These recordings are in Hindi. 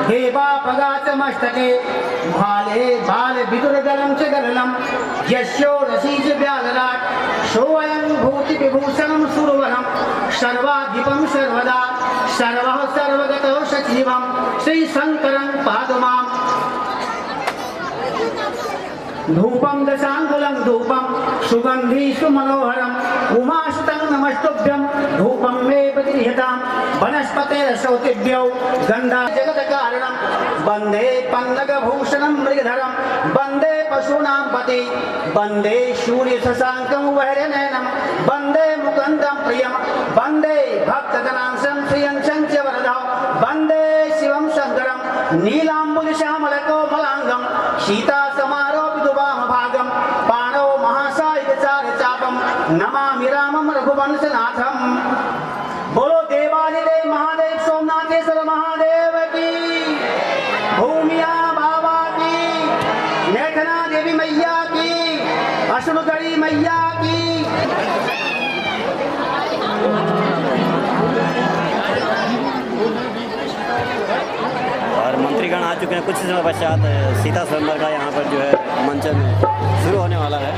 देवापगाचमस्तके भाले बाल विदुरगलं च गलनं यस्यो रसी च व्यालराट् सोऽयं भूति विभूषणं सुरवरं सर्वाधिपं सर्वदा सर्वः सर्वगतो सचिवं श्रीशङ्करं पातु माम्। धूपं दशाङ्गुलं धूपं सुगन्धि सुमनोहरम् उमासुतं नमस्तुभ्यं धूपं मे प्रतिहतां वनस्पतेरसौतिभ्यौ गन्धा जगत्कारणं वन्दे पन्नगभूषणं मृगधरं वन्दे पशूनां पति वन्दे सूर्यशशाङ्कं वैरनयनं वन्दे मुकुन्दं प्रियं वन्दे भक्तजनांसं श्रियंसं च वरदौ वन्दे शिवं शङ्करं नीलाम्बुजश्यामलकोमलाङ्गं सीतासमारोपितुवामभागं पाणौ महासायिकचारचापं नमामि रामं रघुवंशनाथं। बोलो देवादिदेव महादेव सोमनाथेश्वर महादेव की, भूमिया बाबा की, मेघना देवी मैया की, अश्रुगढ़ी मैया की। और मंत्रीगण आ चुके हैं। कुछ समय पश्चात सीता स्वयंवर का यहाँ पर जो है मंचन शुरू होने वाला है।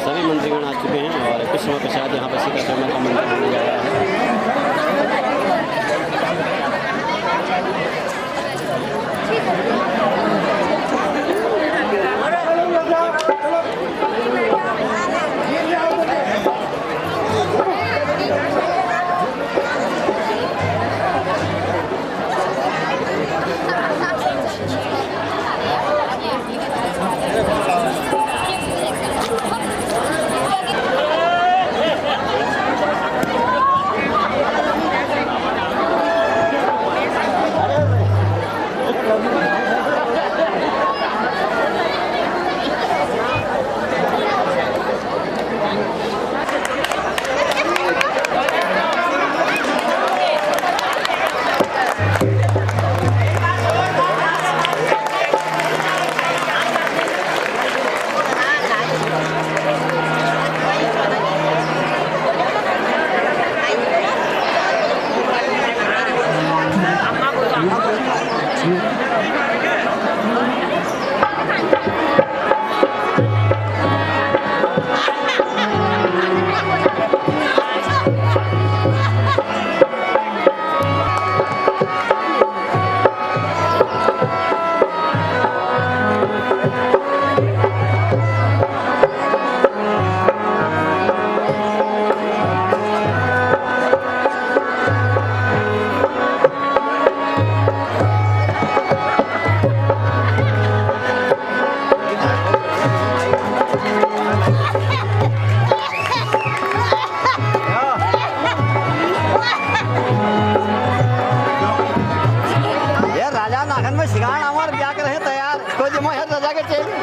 सभी मंत्रीगण आ चुके हैं और कुछ समय पश्चात यहाँ पर सीता स्वयंवर का मंचन होने जा रहा है।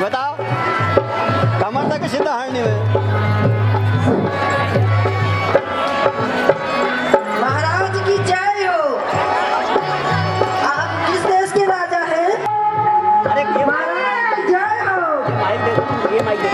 बताओ कमर तक सीधा हड़नी हुए। महाराज की जय हो। आप किस देश के राजा हैं? अरे महाराज की जय हो। माइक दे दो, ये माइक दे दो।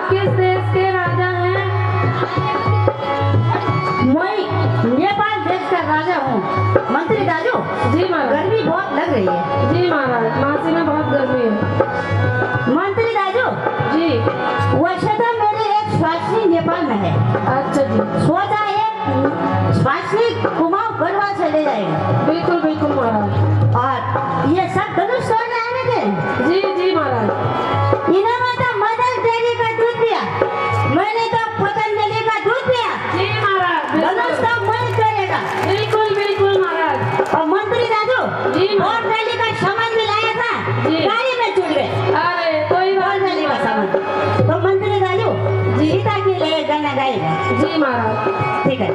आप किस देश के राजा हैं? मैं नेपाल देश का राजा हूँ। मंत्री राजू, जी महाराज। गर्मी बहुत लग रही है। जी महाराज, मासी में बहुत गर्मी है। मंत्री राजू जी। वैसे तो मेरे एक स्वास्थ्य नेपाल में है। अच्छा जी। सोचा एक स्वास्थ्य कुमाऊं गढ़वा चले जाएगा। बिल्कुल बिल्कुल महाराज। और ये सब धनुष तोड़ने आने थे। जी जी महाराज। इन्होंने तो मदर डेयरी का दूध पिया, मैंने तो पतंजलि का दूध पिया। जी महाराज। धनुष तो मैं तोड़ेगा। बिल्कुल बिल्कुल महाराज। और मंत्री राजू जी और रैली का सामान भी लाया था, जी। गाड़ी में छूट गए। अरे कोई बात और नहीं रैली का सामान तो मंत्री राजू सीता के लिए गाना गाएगा। जी महाराज। ठीक है।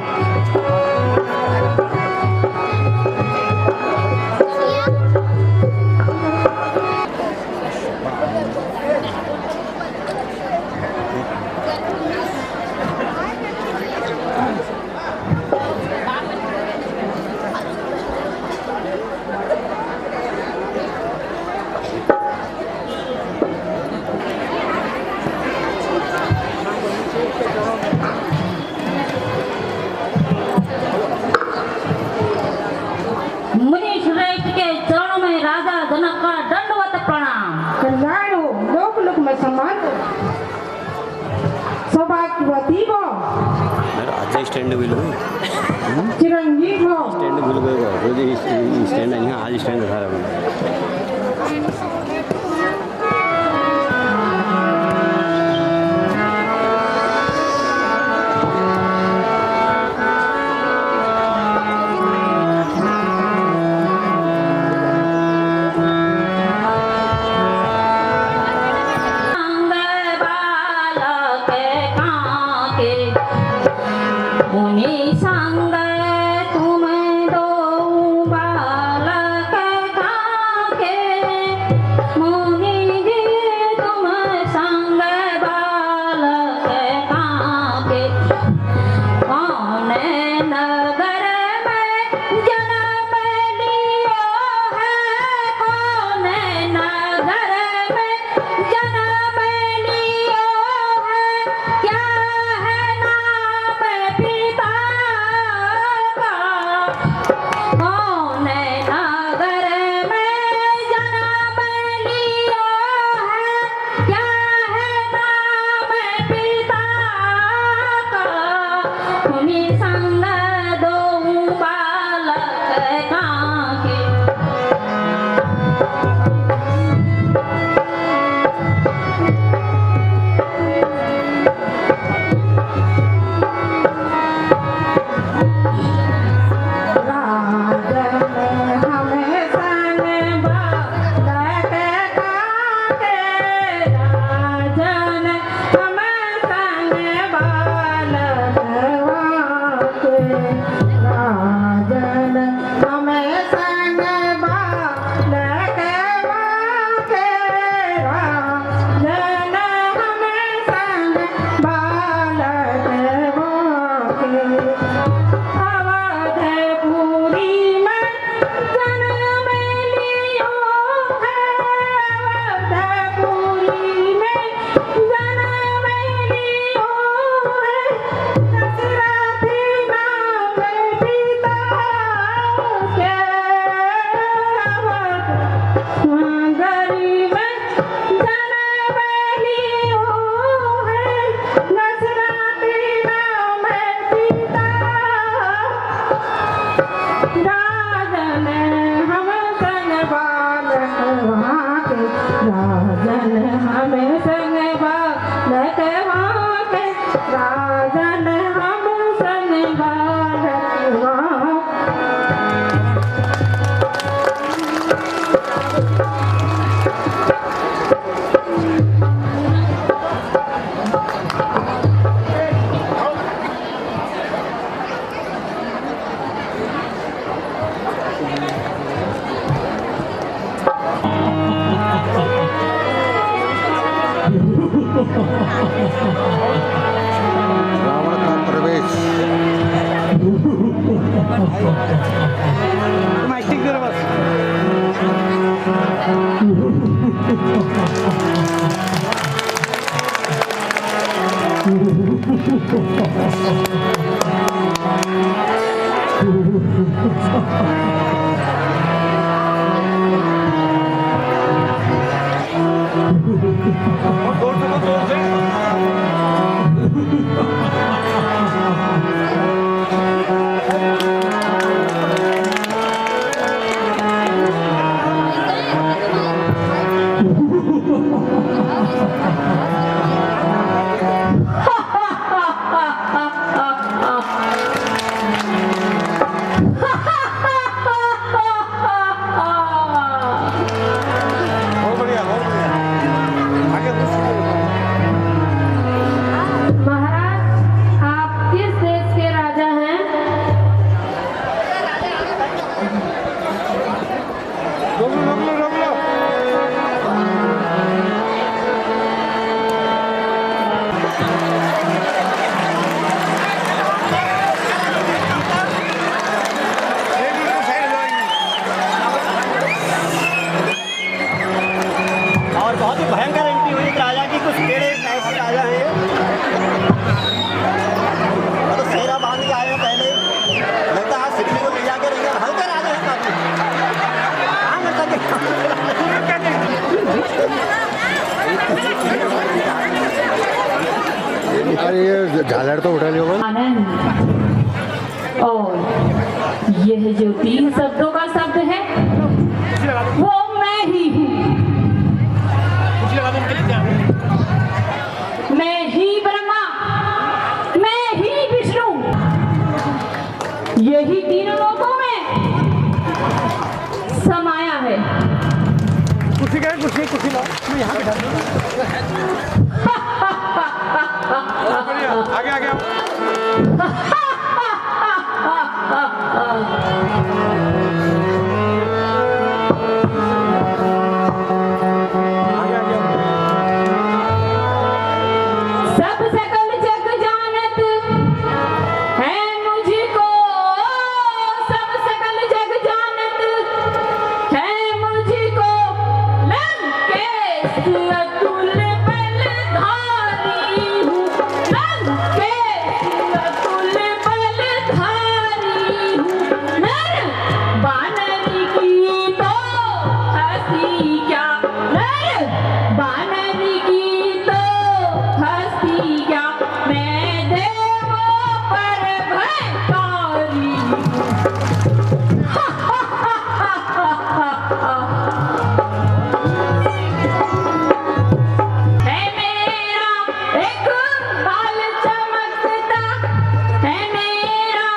मुनि श्रेष्ठ के चरणों में राजा जनक का दंडवत प्रणाम। कल्याण हो, लोक लोक में सम्मान हो। सौभाग्यवती हो, आजचा स्टँड होईल हो. चिरंजीव हो। स्टँड होईल बघा. रोज स्टँड आहे ना, आज स्टँड झाला म्हणून. मुनि संग तुम दो बालक काके, मुनि जी तुम संग बालक काके, कौन नगर में जन्म लियो है, कौन नगर में जन्म लियो है, क्या है नाम पिता का, कौन नगर में जन्म लियो है, क्या है नाम पिता का, मुनि संग दो बालक काके। राजन हमें संग बालक काके, राजन हमें संग बालक काके, राजन हमें संग बालक काके, राजन हमें संग बालक काके। अवधपुरी में जन्म लियो है, अवधपुरी में जन्म लियो है, दशरथी नाम पिता के, अवधपुरी में जन्म लियो है, दशरथी नाम पिता। राजन हम संग बालक वाके, राजन हम संग बालक वाके, राजन हम संग बालक वाके। रावण का प्रवेश. मास्टिक कर बस. बहुत बढ़िया आगे महाराज आप किस देश के राजा हैं? रोक लो और बहुत ही भयंकर एंट्री हुई इस राजा की, कुछ टेढ़े टाइप के राजा हैं ये। तो सेहरा बांध के आए हैं पहले, लगता है सिद्धि को ले जाकर रहेंगे। हल्के राजा हैं काफी। हाँ मतलब अरे ये झालर तो उठा लियो आनंद। और यह जो 3 शब्दों का शब्द है वो मैं ही हूँ। मैं ही ब्रह्मा, मैं ही विष्णु, यही 3 लोकों में समाया है। कुर्सी लाओ मैं यहाँ बैठा बढ़िया आगे आओ सब सकल जग जानत है मुझको, सब सकल जग जानत है मुझको। लंकेश अतुल बलधारी हूँ, लंकेश अतुल बलधारी हूँ। नर बानर की तो हंसी क्या, नर बानर की तो हंसी क्या। मैं देवों पर भयकारी है मेरा एक बाल चमकता है मेरा,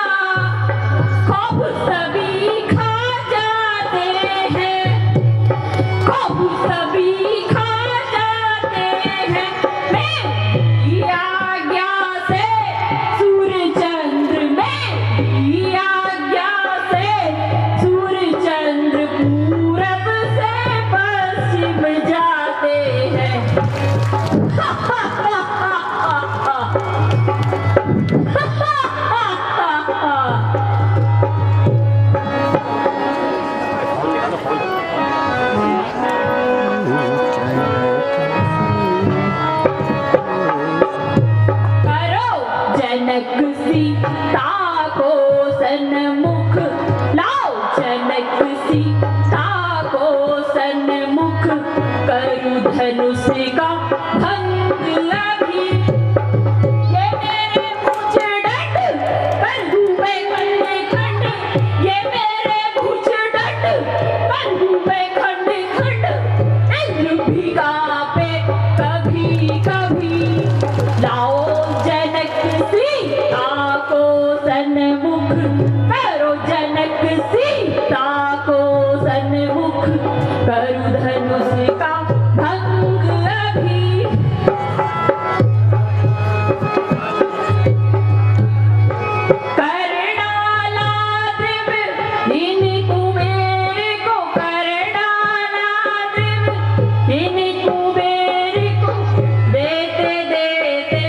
खौफ सभी खा जाते हैं, खौफ सभी खा जाते हैं। मैं आज्ञा से सूर्य चंद्र, मैं आज्ञा से सूर्य चंद्र पूरब से पश्चिम जाते हैं। करो जनक सीता को सन्मुख, लाओ जनक सीता को सन्मुख। करु धनुष का भंग अभी, ये मेरे भुजदंड पर हुए खंड खंड, ये मेरे भुजदंड पर हुए खंड खंड। इंद्र भी कांपे कभी कभी, लाओ जनक सीता को सन्मुख। करो जनक सीता को सन्मुख, करु धनुष का भंग अभी। करडाला देव इन कुबेर को, करडाला देव इन कुबेर को देते देते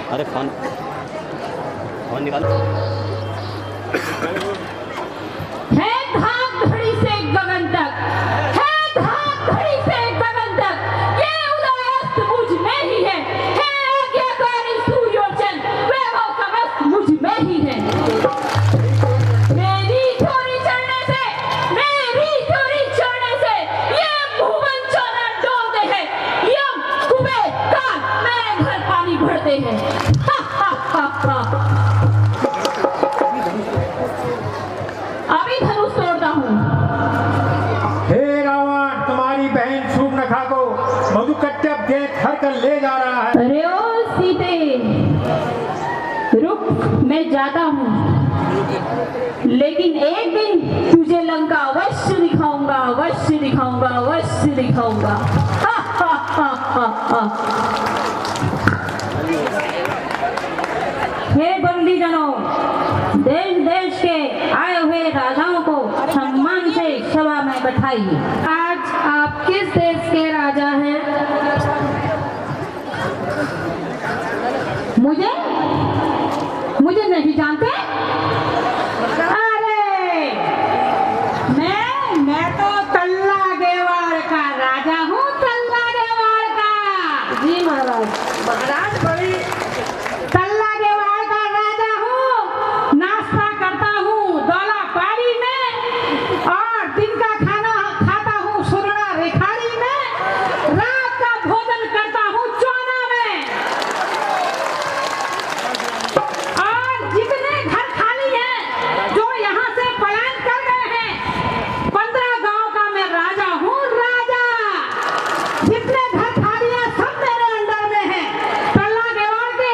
अरे फोन फोन निकालो। है धाक घड़ी से गगन तक, है धाक घड़ी से गगन तक, ये उदय अस्त मुझ में ही है आज्ञाकारी सूर्योचन वैभव समस्त मुझ में ही है। मेरी चोरी चढ़ने से ये भुवन चौना डोलते हैं, यम कुबेर काल मेरे घर पानी भरते हैं। अभी धनुष तोड़ता हूँ। हे रावण, तुम्हारी बहन शूर्पणखा को मधुकट्टभ देख हर कर ले जा रहा है। अरे ओ सीते, रुक, मैं जाता हूँ, लेकिन एक दिन तुझे लंका अवश्य दिखाऊंगा, अवश्य दिखाऊंगा, अवश्य दिखाऊंगा। हा हा हा हा हा। हे बंदीजनों, देश देश के आए हुए राजाओं को सम्मान से सभा में बैठाइए। आज आप किस देश के राजा हैं? मुझे नहीं जानते? अरे मैं तो तल्ला गेवाड़ का राजा हूँ, तल्ला गेवाड़ का। जी महाराज। महाराज बड़ी तल्ला गेवाड़ का राजा हूँ, नाश्ता करता हूँ दौला पाड़ी में और दिन का खाना खाता हूँ सुरना रेखाड़ी में, रात का भोजन करता हूँ चौना में, और जितने घर खाली हैं जो यहाँ से पलायन कर गए हैं, 15 गांव का मैं राजा हूँ, राजा। जितने घर खाली हैं सब मेरे अंडर में हैं। तल्ला गेवाड़ के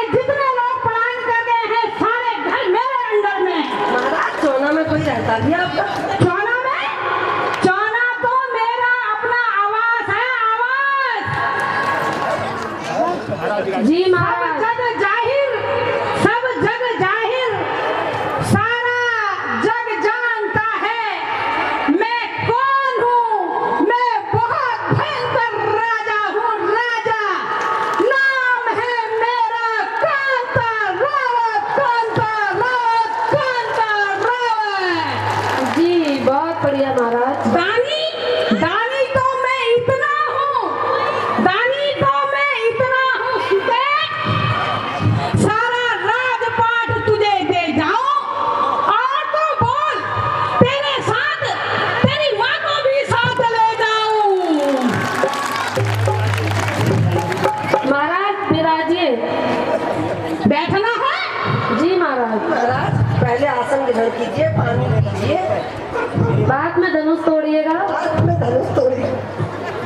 अपने धनुष तोड़े।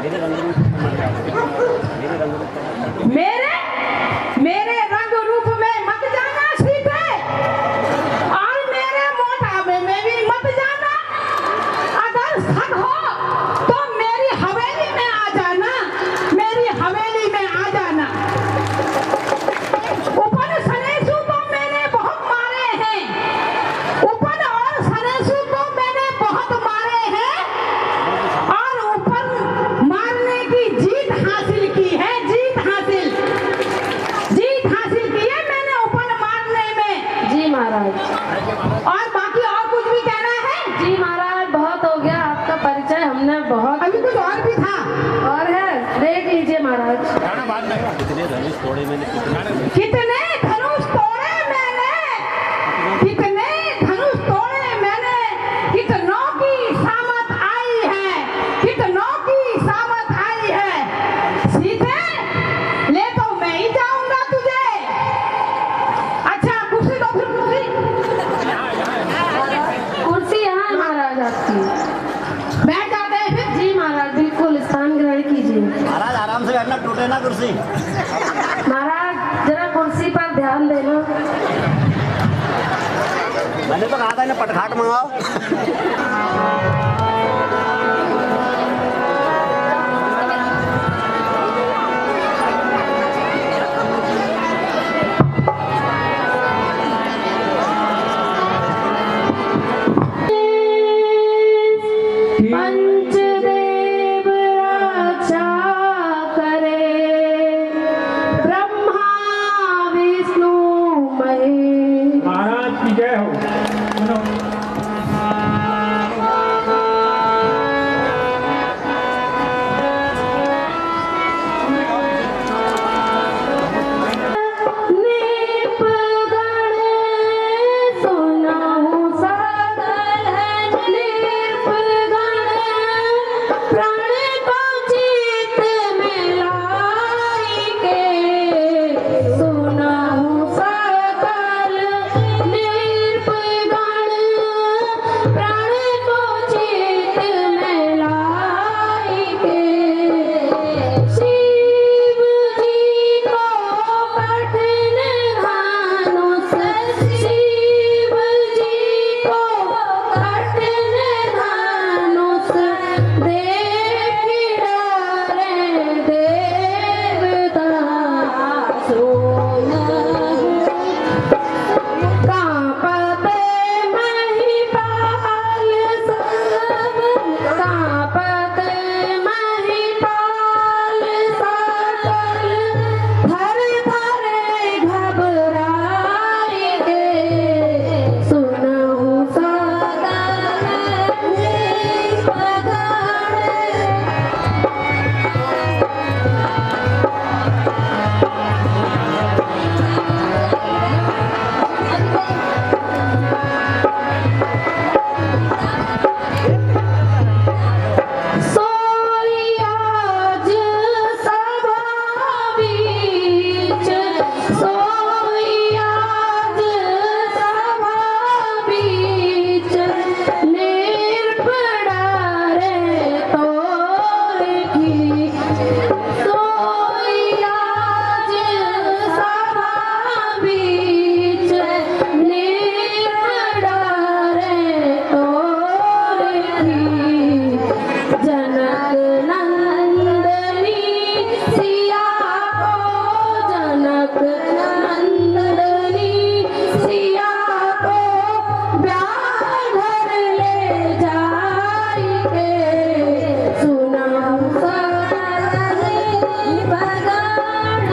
मेरे रंग रूप मेरे मेरे रंग रूप में मत जाना सीधे, और मेरे मोटापे में भी मत जाना। अगर सग हो तो मेरी हवेली में आ जाना, मेरी हवेली में आ जाना। उपन सनेसु तो मैंने बहुत मारे हैं, उपन और सनेसु तो मैंने बहुत मारे हैं, और उपन मारने की जीत हासिल की है, जीत हासिल की है मैंने उपन मारने में। जी महाराज। और बाकी और कुछ भी कहना है? जी महाराज, बहुत हो गया आपका परिचय, हमने बहुत अभी कुछ और भी था। और है, देख लीजिए महाराज। कितने धनुष तोड़े मैंने, कितने धनुष तोड़े मैंने, कितने धनुष तोड़े मैंने, कितनों की सामत आई है, कितनों की सामत आई है। सीधे ले तो मैं ही जाऊंगा तुझे। अच्छा कुर्सी दो, फिर कुर्सी। कुर्सी यहाँ है महाराज आपकी। बैठ जाते हैं फिर। जी महाराज, बिल्कुल स्थान ग्रहण कीजिए। महाराज आराम से बैठना, टूटे ना कुर्सी। महाराज जरा कुर्सी पर ध्यान देना। मैंने तो कहा था इन्हें पटखाट मंगाओ। पंचदेव रक्षा करे, ब्रह्मा विष्णु महेश। महाराज की जय हो। सुनो। नीप गण सुनाऊं सगल, नीप गण प्राण को चित में लाई के, सुनाऊं सगल नीप गण प्राण को चित में लाई के। शिव जी को कठिन धनुष, शिव जी को कठिन धनुष देख डरे देवता सोनहु। कांपते महिपाल सब, कांपते महिपाल सकल, थर थरे घबराई के, सुनहु सगल नीप गण। सोई आज सभा बीच, सोई आज सभा बीच, निर्भय तोर की। सोई आज सभा बीच, निर्भय तोर की। जनक नंदनी सिया को, जनक नंदनी सिया को ब्याह ले जाई के, सुनाऊं सगल नीप गण।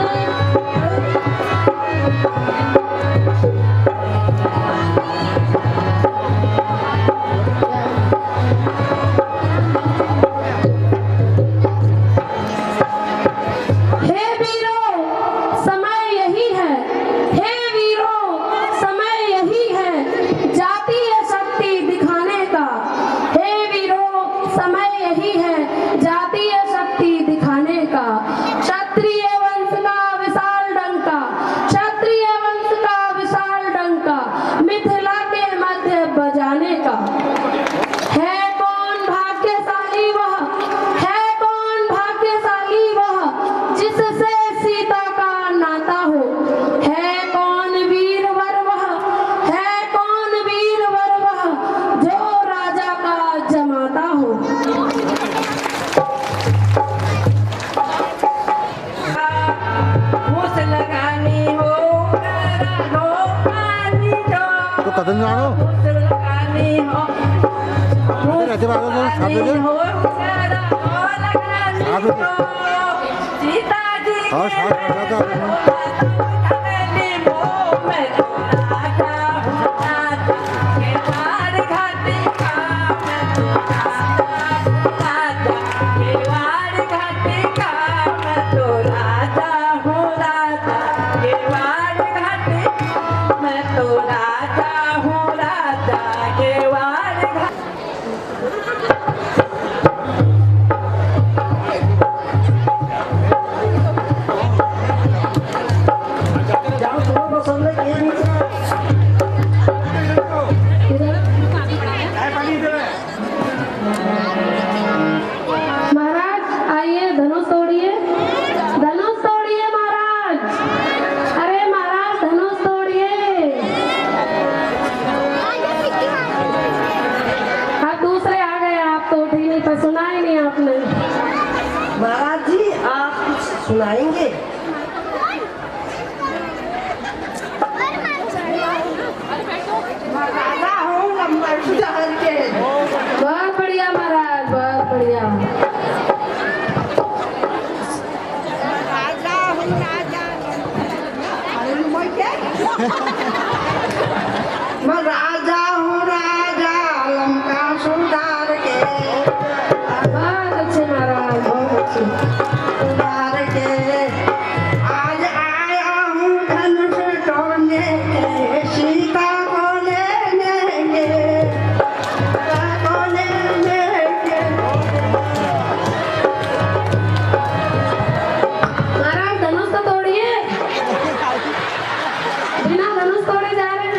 हे वीरों, समय यही है, हे वीरों, समय यही है जातीय शक्ति दिखाने का। हे वीरों, समय यही है जातीय शक्ति दिखाने का। क्षत्रिय वंश का विशाल डंका, क्षत्रिय वंश का विशाल डंका, मिथिला के मध्य बजाने का। है कौन भाग्यशाली वह शांति बात हो शांति दे हाँ शांत महाराज आइए, धनुष तोड़िए, धनुष तोड़िए महाराज। अरे महाराज धनुष तोड़िए। आप दूसरे आ गए, आप तो उठी नहीं पर सुना ही नहीं आपने। महाराज जी आप कुछ सुनाएंगे? राजा हूँ नंबर सुधार के। बहुत बढ़िया महाराज, बहुत बढ़िया। राजा हूँ राजा। मैं राजा हूँ राजा लंका सुधार के। बहुत अच्छे महाराज, बहुत अच्छे। सुधार के आज आया हूँ धनुष तोड़ने के, सीता को लेने के, सीता को लेने के। महाराज धनुष तो तोड़िए, बिना धनुष तोड़े जा रहे हैं।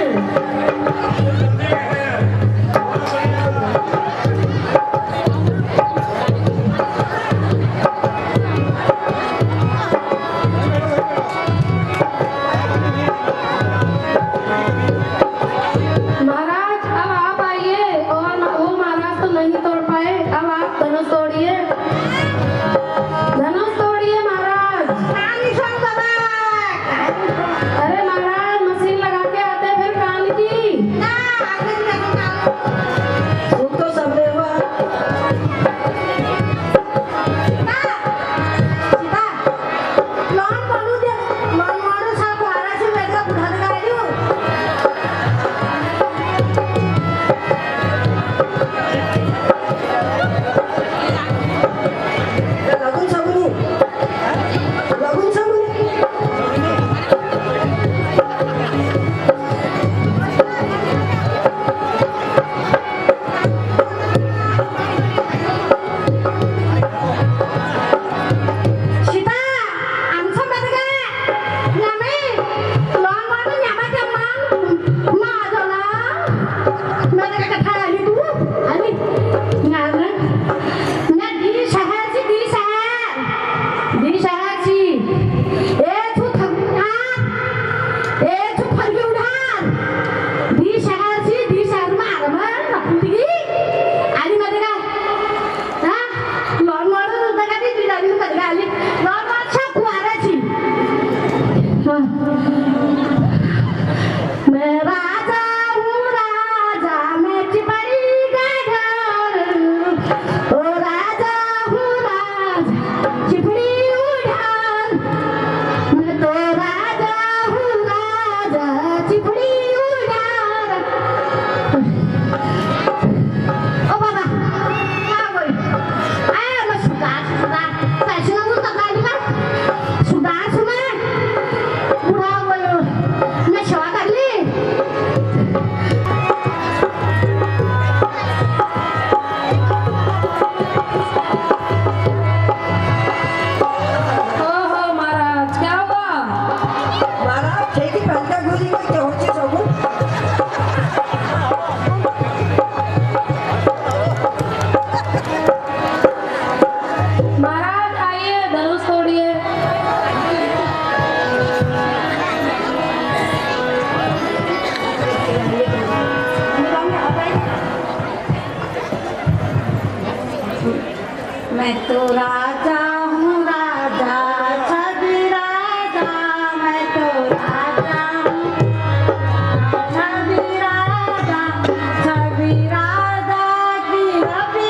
महाराज अब आप आइए, और वो महाराज तो नहीं तोड़ पाए, अब आप धनुष तोड़िए, धनुष तोड़िए महाराज। रानी सुन बाबा। अरे महाराज मशीन लगा के आते फिर कान की। ना आगे नहीं जाना। सुन तो सब हुआ। सीता लॉन बोलू दे, लॉन मारो साहब आरा से बैठ कर बुढ़ा लगा रही हूँ। लगुन सगुनी, लगुन सगुनी। सीता आमचं बरं का यामे लॉन वाटून यामाच्या मान माझला मला काय कथा आली तू आली नागरा ना दी शहरची दी शहरची ए तू थकना ए तू फरकी उडार दी शहर मार मर नपली आणि मध्ये काय हा लॉन वाटून होता का ती तुझ्या मध्ये मध्ये आली लॉन वाटच्या कुवाराची मैं राजा हूँ राजा मैं चिपड़ी गढ़ ओ राजा हूँ राजा चिपड़ी उड़ान मैं तो राजा हूँ राजा चिपड़ी उड़ान। ओ बाबा क्या बोल आया मैं सुधार पैसे ना तो तकाली का सुधार सुना बुढ़ा बोलो मैं सेवा कर ली। ओहो महाराज क्या हुआ? महाराज ठेकी पहलता गोली में क्या होची सबू महाराज आइए, धनुष तोड़िए। मैं तो राजा हूँ राजा छवि राजा मैं तो राजा हूँ छवि राजा की रवि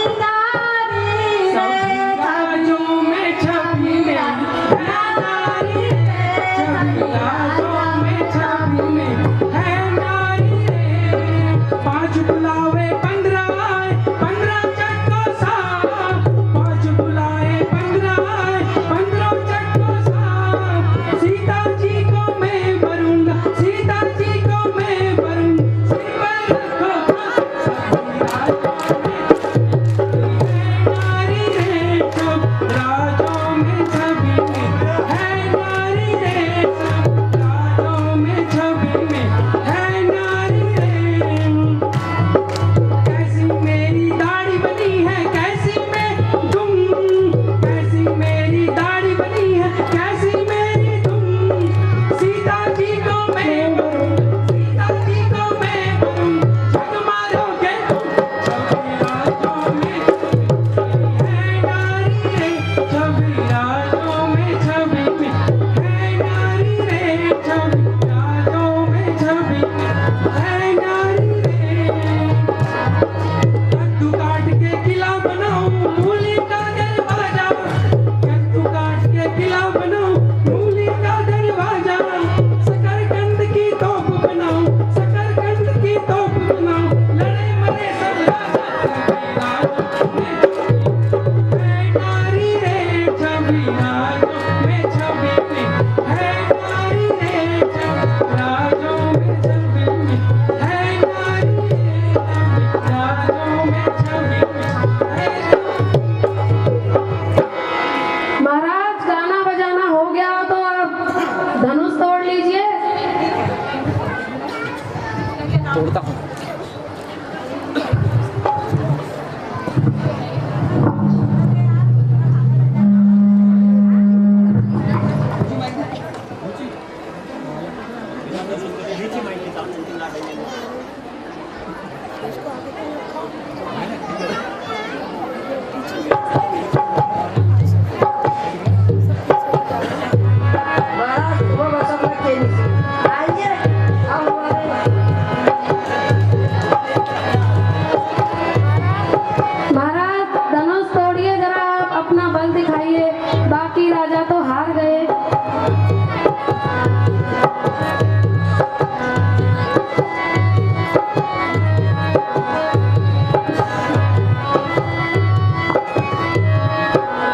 अपना बल दिखाइए, बाकी राजा तो हार गए।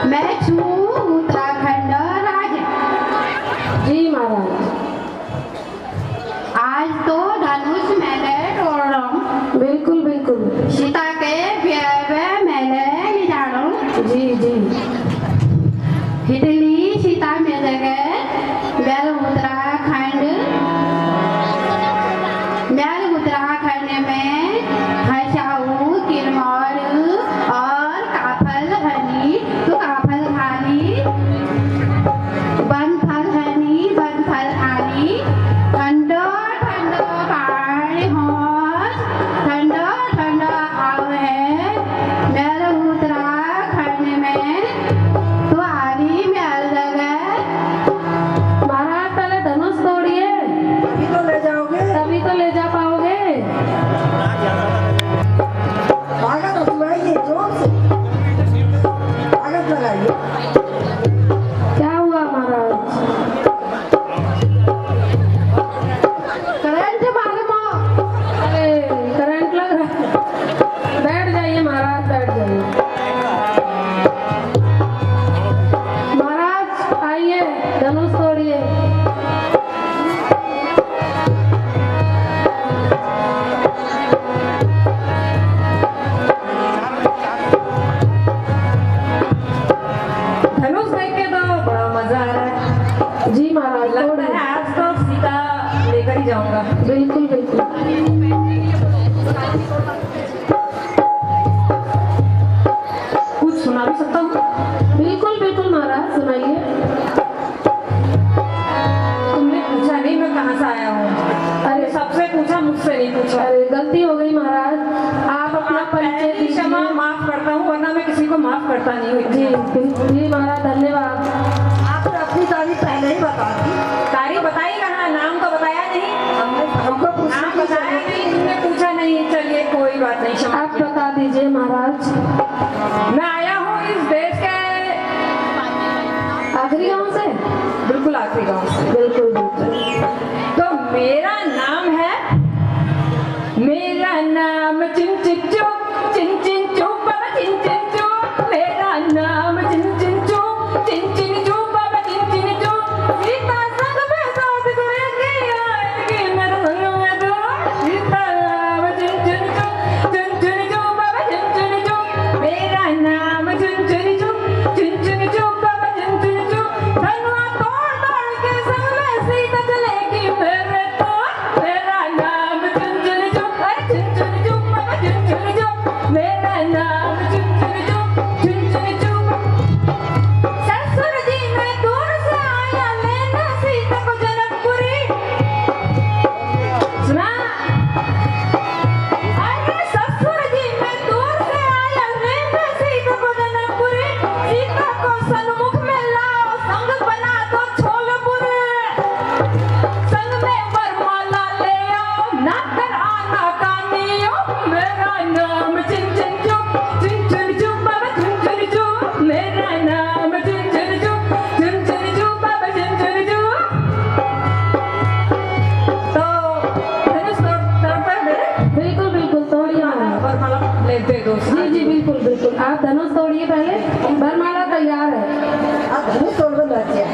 मैं छू उत्तराखंड राज्य। जी महाराज। आज तो धनुष मैंने तोड़ रहा हूँ, बिल्कुल बिल्कुल। सीता के प्यार मैंने निजाड़ा हूँ। जी जी। हिटली सीता में जगह बैल उत्तराखंड में हसाऊ किरमौर और काफल हनी तो काफल खानी बन फल हनी बन फल खानी ठंडो ठंडो पानी होश ठंडो ठंडो आव है बैल उत्तराखंड में तो आदि में जगह। महाराज पहले धनुष तोड़िए, अभी तो ले जाओगे, तभी तो ले जा पाओगे। ताकत उठवाइए, जोर से ताकत लगाइए। क्या हुआ महाराज? करंट मालूम हो? अरे करंट लग रहा है। बैठ जाइए महाराज, बैठ जाइए। महाराज आइए, धनुष तोड़िए। धनुष देख के तो बड़ा मजा आ रहा है। जी महाराज लगता तोड़िए। है आज तो सीता लेकर ही जाऊंगा। बिल्कुल बिल्कुल। कुछ सुना भी सकता हूँ। बिल्कुल बिल्कुल महाराज सुनाइए। तुमने पूछा नहीं मैं कहाँ से आया हूँ। अरे सबसे पूछा, मुझसे नहीं पूछा। अरे गलती हो गई महाराज, आप अपना परिचय पहली क्षमा दीजिए। माफ करता हूँ, वरना मैं किसी को माफ करता नहीं हूँ। जी जी महाराज धन्यवाद। आपने अपनी तारीफ पहले ही बता दी, तारीफ बताई कहाँ, नाम तो बताया नहीं। हमको पूछने नाम की बताया जरूरत नहीं, तुमने पूछा नहीं। चलिए कोई बात नहीं, क्षमा आप बता दीजिए महाराज। मैं आया हूँ इस देश के आखिरी गांव से? बिल्कुल आखिरी गांव से। बिल्कुल बिल्कुल। तो मेरा नाम है, मेरा नाम चिन चिन चू चिन चिन चू बाबा चिन चिन चू। मेरा नाम चिन चिन चू चिन चिन चू बाबा चिन चिन चू। सीता संग में साथ जुड़ेगी आएगी मेरे संग में तो। सीता नाम चिन चिन चू बाबा चिन चिन चू। मेरा नाम चिन चिन चू बाबा चिन चिन चू। धनुआ तोड़ तोड़ के संग में सीता चलेगी मेरे तो। मेरा नाम चिन चिन चू, अरे चिन चिन चू बाबा चिन चिन चू। मेरा नाम चिन चिन चू ससुर जी मैं दूर से आया लेने सीता को जनकपुरी। सुना? अरे ससुर जी मैं दूर से आया लेने सीता को जनकपुरी। सीता को सन्मुख में लाओ, संग बना दो छोलपुरी। संग में वरमाला ले आओ, ना कर आना कानियो। मेरा नाम चिन चिन चू बाबा चिन चिन चू। मेरा नाम चिन चिन चू बाबा चिन चिन चू। तो धनुष तोड़ता है मेरे। बिल्कुल बिल्कुल तोड़िए महाराज। वरमाला ले दे दो। जी जी बिल्कुल बिल्कुल। आप धनुष तोड़िए पहले, वरमाला तैयार है। आप धनुष तोड़ कर बैठिए।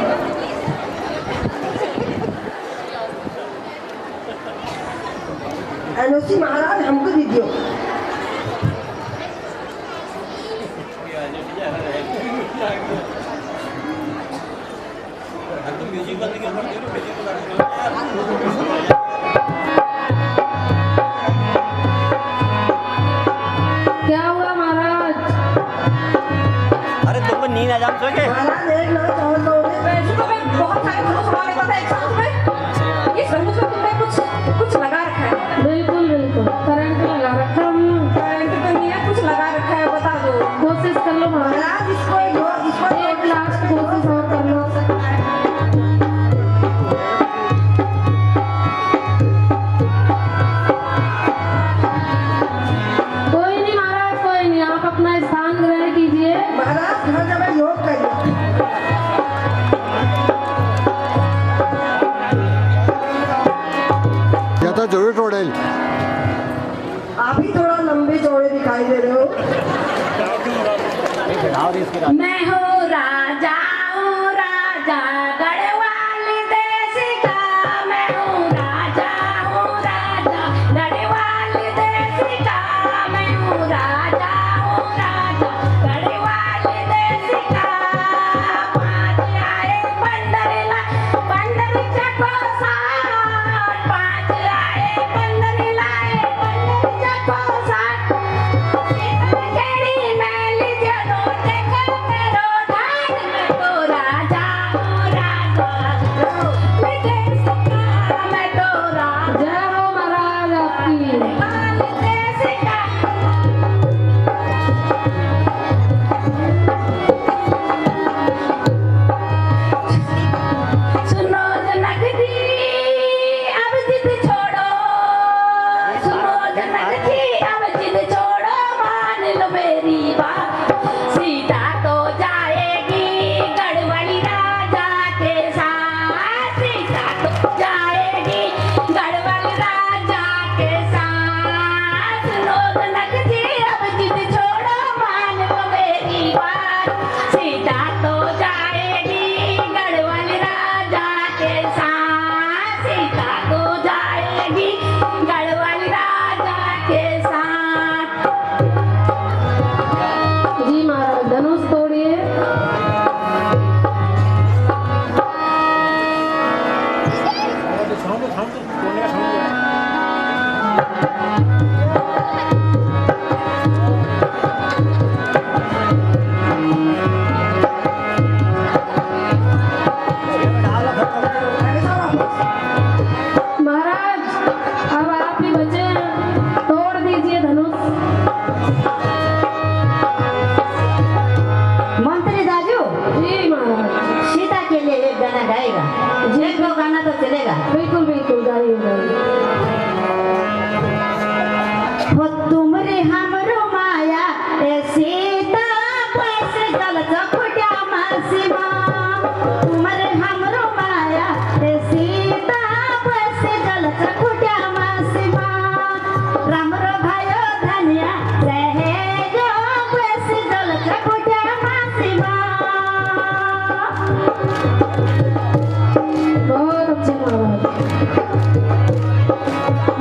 एनओसी महाराज हमको दीजिए। क्या हुआ महाराज? अरे तुमको नींद आ जाम सो के? महाराज एक ना चावल दोगे। वैसे तो मैं बहुत सारे धनुष उड़ा लेता था एक साथ में। इस धनुष में तुमने कुछ लगा रखा है। बिल्कुल बिल्कुल करंट लगा रखा हूँ। करंट तो नहीं है, कुछ लगा रखा है, बता दो। कोशिश कर लो महाराज। महाराज इसको एक लास्ट कोशिश और कर लो। कोई नहीं महाराज, कोई नहीं, आप अपना स्थान ग्रहण कीजिए। महाराज घर जब और इसके बाद मैं हूँ राजा गढ़वाल देश का। मैं हूँ राजा गढ़वाल देश का। मैं हूँ राजा गढ़वाल देश का। पाँच आए पंडर चको साथ। पाँच आए पंडर चको साथ। केड़ी मैल जनो देखो मेरो ढाल। मैं तो राजा विदेश का। मैं तो राजा महाराज आपकी देश का। सुनो जनक जी अब जिद छोड़ो। सुनो जनक जी अब जिद छोड़ो। मान लो मेरी बात। सीता तो जाएगी गढ़वाली राजा के साथ। सीता तो जाएगी गढ़वाली राजा के साथ। सुनो जनक जी अब जिद छोड़ो। मान लो मेरी बात। सीता तो जाएगी गढ़वाली राजा के साथ। सीता तो जाएगी गढ़वाली राजा के साथ। जी महाराज धनुष तोड़िए। साउंड बोलने का साउंड महाराज अब आप ही बचे हैं। तोड़ दीजिए धनुष। मंत्री दाजू जी महाराज। सीता के लिए एक गाना गाएगा। एक दो गाना तो चलेगा। बिल्कुल बिल्कुल गाइए गाइए। हो तुमरे हमरो माया ए सीता पैस गल चकुटा मासीमा। तुमरे हमरो माया ए सीता पैस गल चकुटा मासीमा। रामरो भायो धनिया सहेजो पैस गल चकुटा मासीमा। बहुत अच्छे महाराज।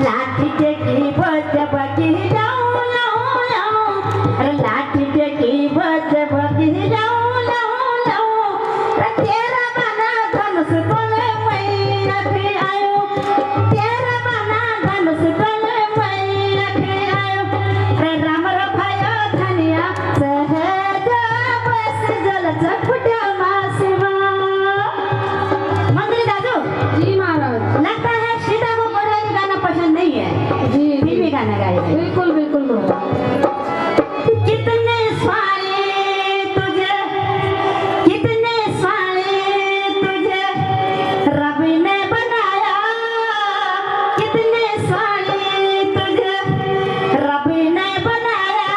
लाठी टेकी बच बकी जाऊं लाऊं लाऊं। अरे लाठी टेकी बच बकी जाऊं लाऊं लाऊं। अरे तेरा बना धनुष तोले मैं अभी आयो। तेरा बना धनुष तोले मैं अभी आयो। अरे राम रो भायो धनिया सहज बस जल चकुटा मासीमा। मंत्री दादू जी महाराज। लगता है सीता को कोई गाना पसंद नहीं है। जी फिल्मी गाना गाएगा। बिल्कुल बिल्कुल महाराज। कितने साले तुझे कितने साले तुझे रब ने बनाया। कितने साले तुझे रब ने बनाया।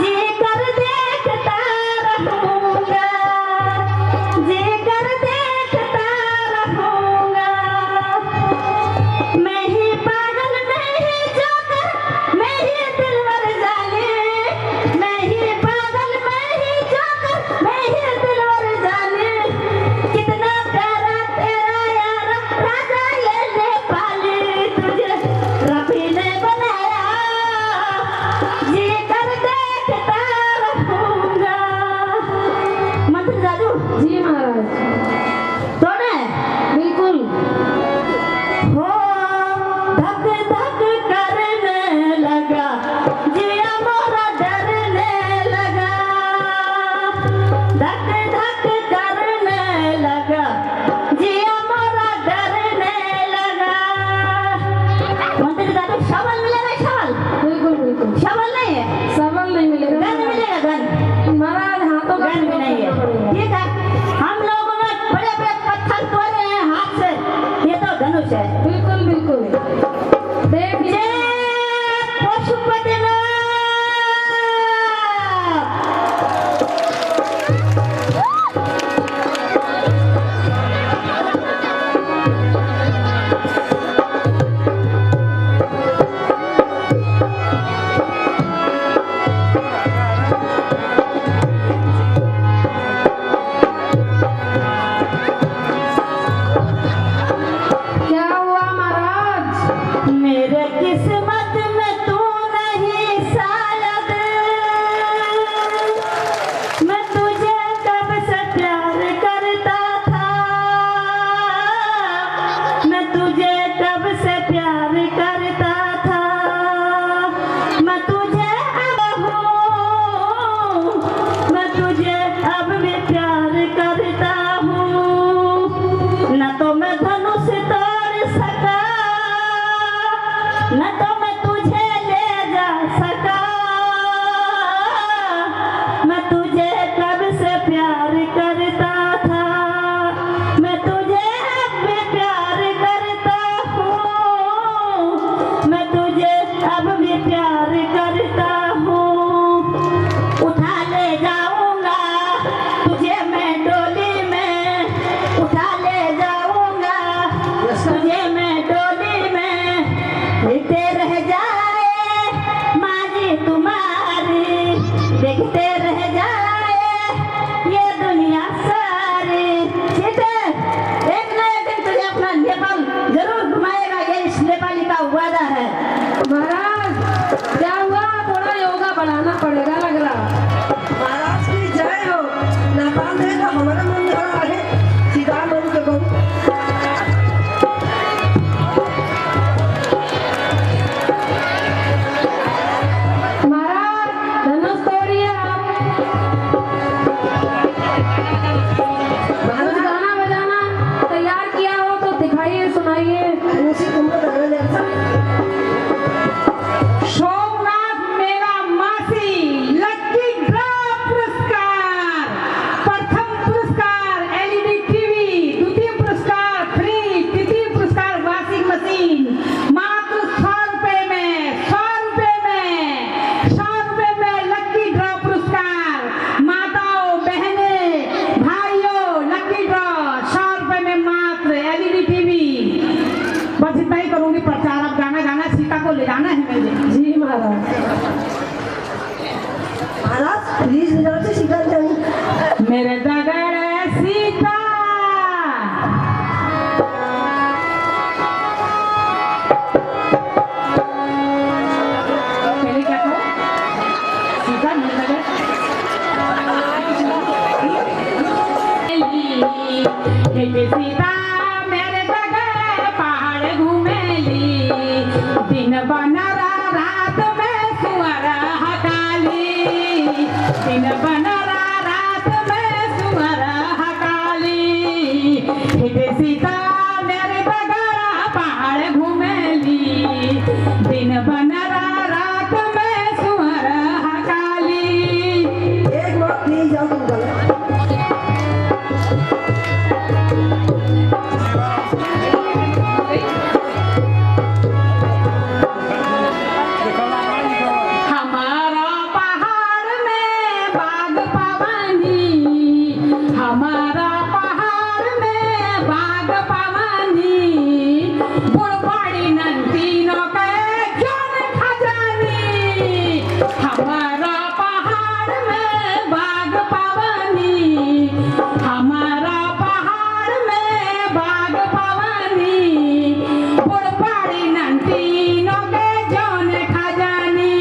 जी कर देखता रहूंगा। जी कर देखता रहूंगा। मैं ही पागल मैं ही जोकर मैं ही दिलवर जाने। मैं ही पागल मैं ही जोकर मैं ही दिलवर जाने। कितना प्यारा तेरा यार राजा ये नेपाली। तुझे रबी ने बनाया। जी कर देखता रहूंगा। मंत्री दादू जी महाराज। तो ने बिल्कुल। हो धक धक करने लगा। जिया मोरा डरने लगा। धक धक करने लगा। जिया मोरा डरने लगा। मंत्री दादू शवल मिलेगा शवल। बिल्कुल बिल्कुल। शवल नहीं है। सबल नहीं मिलेगा। गन मिलेगा गन। महाराज हाथों का गन भी नहीं है। ठीक है हम लोगों ने बड़े बड़े पत्थर तोड़े हैं हाथ से। ये तो धनुष है। बिल्कुल बिल्कुल। देखिए जय पशुपतिनाथ। तुझे मैं डोली में उठा ले जाऊंगा, तुझे मैं डोली में देखते रह जाए माँ जी तुम्हारी, देखते रह जाए ये दुनिया सारी। सीते एक न एक दिन तुझे अपना नेपाल जरूर घुमाएगा, ये इस नेपाली का वादा है। महाराज क्या हुआ, थोड़ा योगा बढ़ाना पड़ेगा लग रहा। महाराज की जय हो। नेपाल में तो हमारा मन रहा है सीधा मन के गो। महाराज धनुष तोड़िए आप। कुछ गाना बजाना तैयार किया हो तो दिखाइए, सुनाइए। उसी तुमको लगा ले सोमनाथ मेरा मासी लकी ड्रॉ पुरस्कार, प्रथम पुरस्कार एलईडी टीवी, द्वितीय पुरस्कार फ्री, तृतीय पुरस्कार वॉशिंग मशीन, मात्र 100 रुपए में, 100 रुपए में, 100 रुपए में लकी ड्रॉ पुरस्कार। माताओं बहने भाइयों लकी ड्रॉ 100 रुपए में मात्र एलईडी टीवी। बस इतना ही करूंगी प्रचार। अब गाना गाना सीता को ले जाना है मुझे। जी महाराज। महाराज प्लीज यहाँ से सीधा जाइए। मेरे दगड़ सीता पहले क्या कहो, सीता मेरे दगड़ सीता मेरे दगड़ पहाड़ घूमेली, दिन बनरा रात में सुअर हकाली, दिन बनरा रात में सुअर हकाली। सीता मेरे दगड़ पहाड़ घूमेली, दिन बनरा रात में सुअर हकाली। एक मिनट प्लीज जाओ तुम गलत। हमारा पहाड़ में बाग पवनी, हमारा पहाड़ में बाग पवनी, बुढ़बाड़ी नंदीनों के जन खजानी। हमारा पहाड़ में बाग पवनी, हमारा पहाड़ में बाग पवनी, बुढ़बाड़ी नंदीनों के जन खजानी।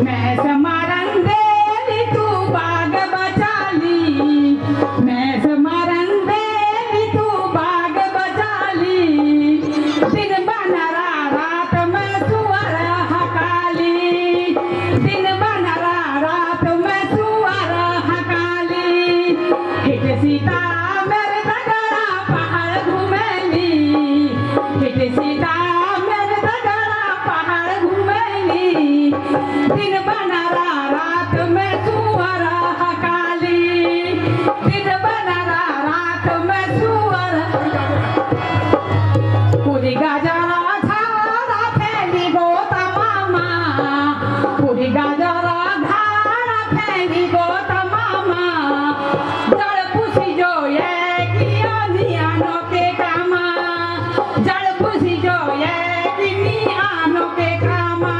मैं समरन देली तू बाग बचाली, मैं समरन देली तू बाग बचाली, दिन बनरा रात में सुअर हकाली, दिन बनरा रात में सुअर हकाली। हिट सीता मेरे दगड़ा पहाड़ घूमेली, हिट सीता मेरे दगड़ा पहाड़ घूमेली, दिन बनरा रात में सुअर हकाली, दिन बनरा रात में सुअर। पूरी गाजरा झाड़ा फैली गोता मामा, पूरी गाजरा झाड़ा फैली गोता मामा, जड़ पुसी जो ये किया नियानो के कामा, जड़ पुसी जो ये कि नियानो के कामा।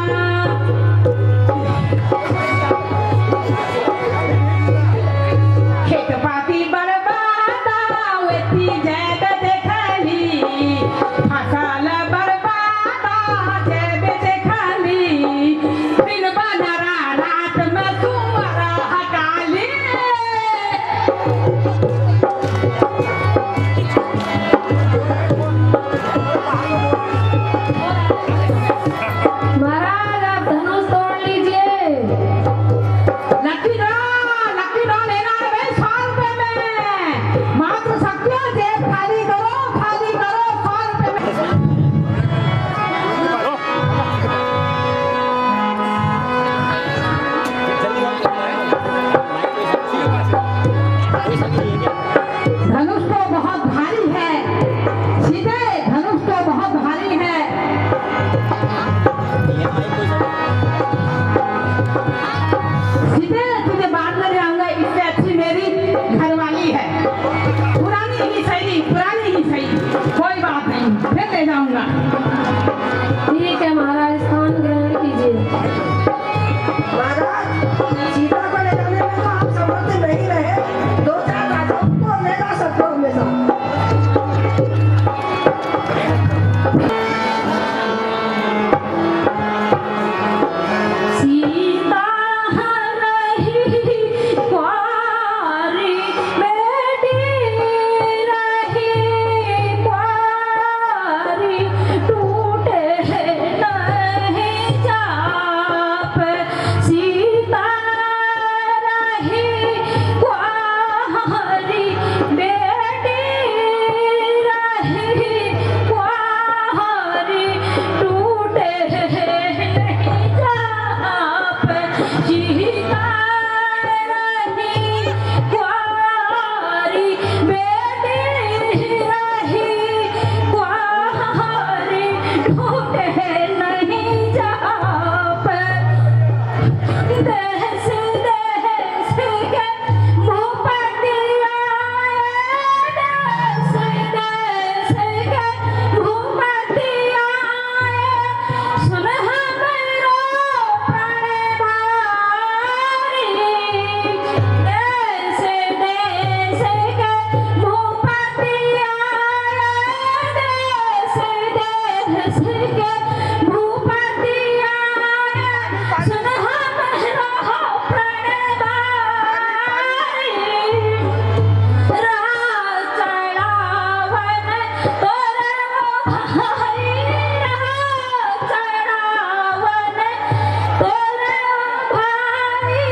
खेत पाती बर्बादा वेती जैब देखली, फसल बर्बादा जैब देखली, दिन बनरा रात में सुअर हकाली। महाराज आप धनुष तोड़ लीजिए। लकी ड्रॉ लेना है भाई 100 रुपए में, मात्र शक्तियों से खाली करो 100 रुपए में। धनुष तो बहुत भारी है सीधे, धनुष तो बहुत भारी है। सीधे तुझे बाद में जाऊंगा, इससे अच्छी मेरी है। पुरानी ही सही, पुरानी ही सही, कोई बात नहीं, फिर ले जाऊंगा। ठीक है महाराज, स्थान ग्रहण कीजिए। महाराज सीता को ले जाने में तो आप समर्थ नहीं रहे, 2-4 राजाओं को ले जा सकते हो हमेशा। सीता रही कुंवारी, बेटी रही कुंवारी, टूटे नहीं जाप। सीता रही कुंवारी, बेटी रही कुंवारी, टूटे नहीं जाप। सीता रही कुंवारी, बेटी रही कुंवारी, टूटे नहीं जाप। देश देश के भूपति आए, देश देश के भूपति आए, सुन हमरो प्रणवारी। देश देश के भूपति आए, देश देश के भूपति आए, सुन हमरो प्रणवारी। राज चढ़ावन तोरे भाई, राज चढ़ावन तोरे भाई,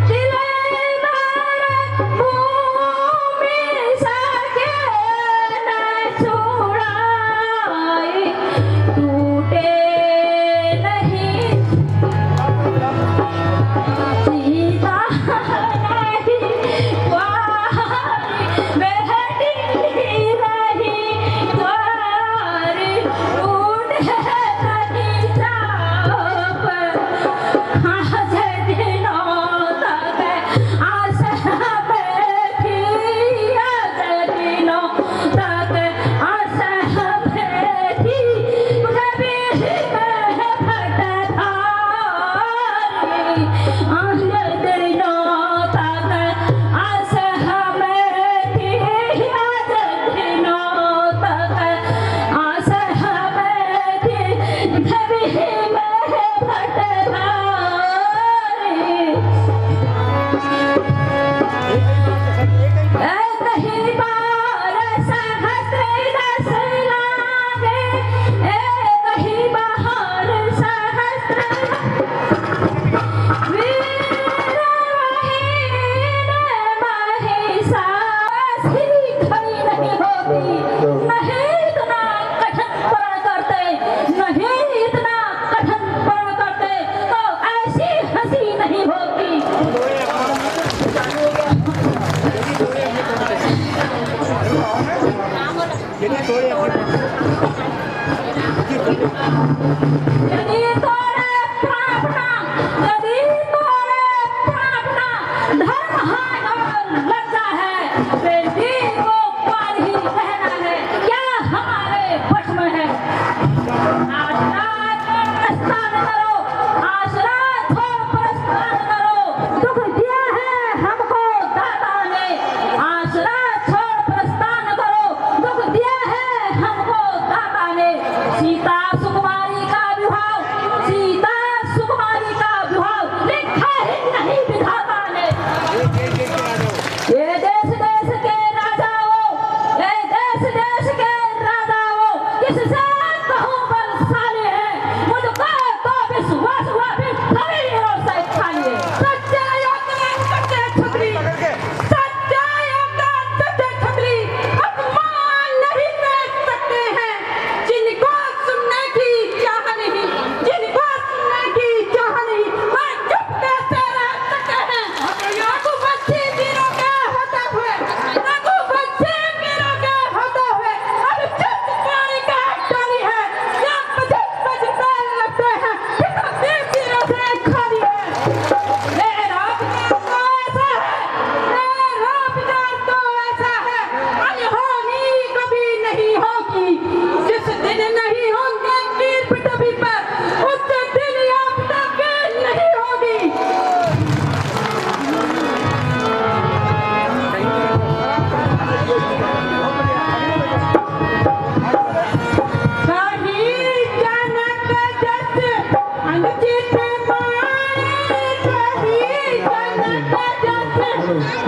दिलदार भूमि सके न छुड़ाई, टूटे नहीं सीता रही कुंवारी, बेटी रही कुंवारी, टूटे नहीं जाप। आज दिनों तक आस बैठी, आज दिनों तक आस बैठी, कभी मैं भटकाई। आज दिनों तक आस बैठी, आज दिनों तक आस बैठी, कभी मैं भटकाई।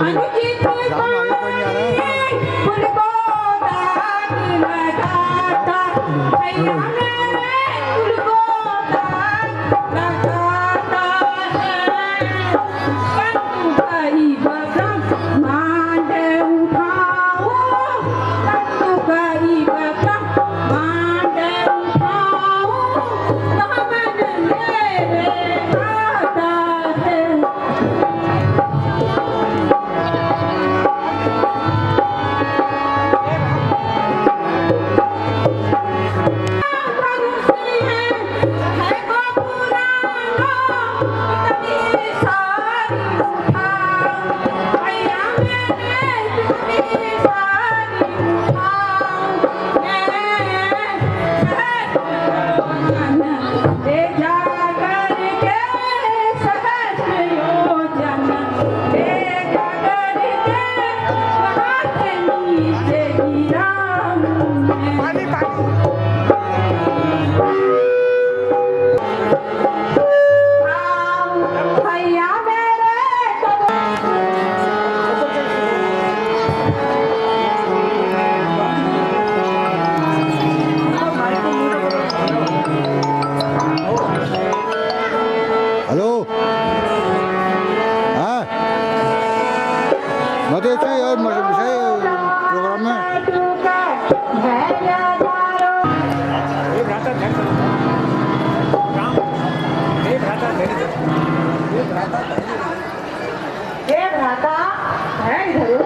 अनुचित राम आगे कोई नहीं आ रहा है। उनको दाग लगाता भैया मेरे उनको दाग लगाता है कंटू कई बकम मांड उठाओ कंटू कई बकम मांड उठाओ दामन मेरे आता है भैया मेरे हेलो हाँ मैं तो ऐसे यार प्रोग्राम में हे भ्राता है इधर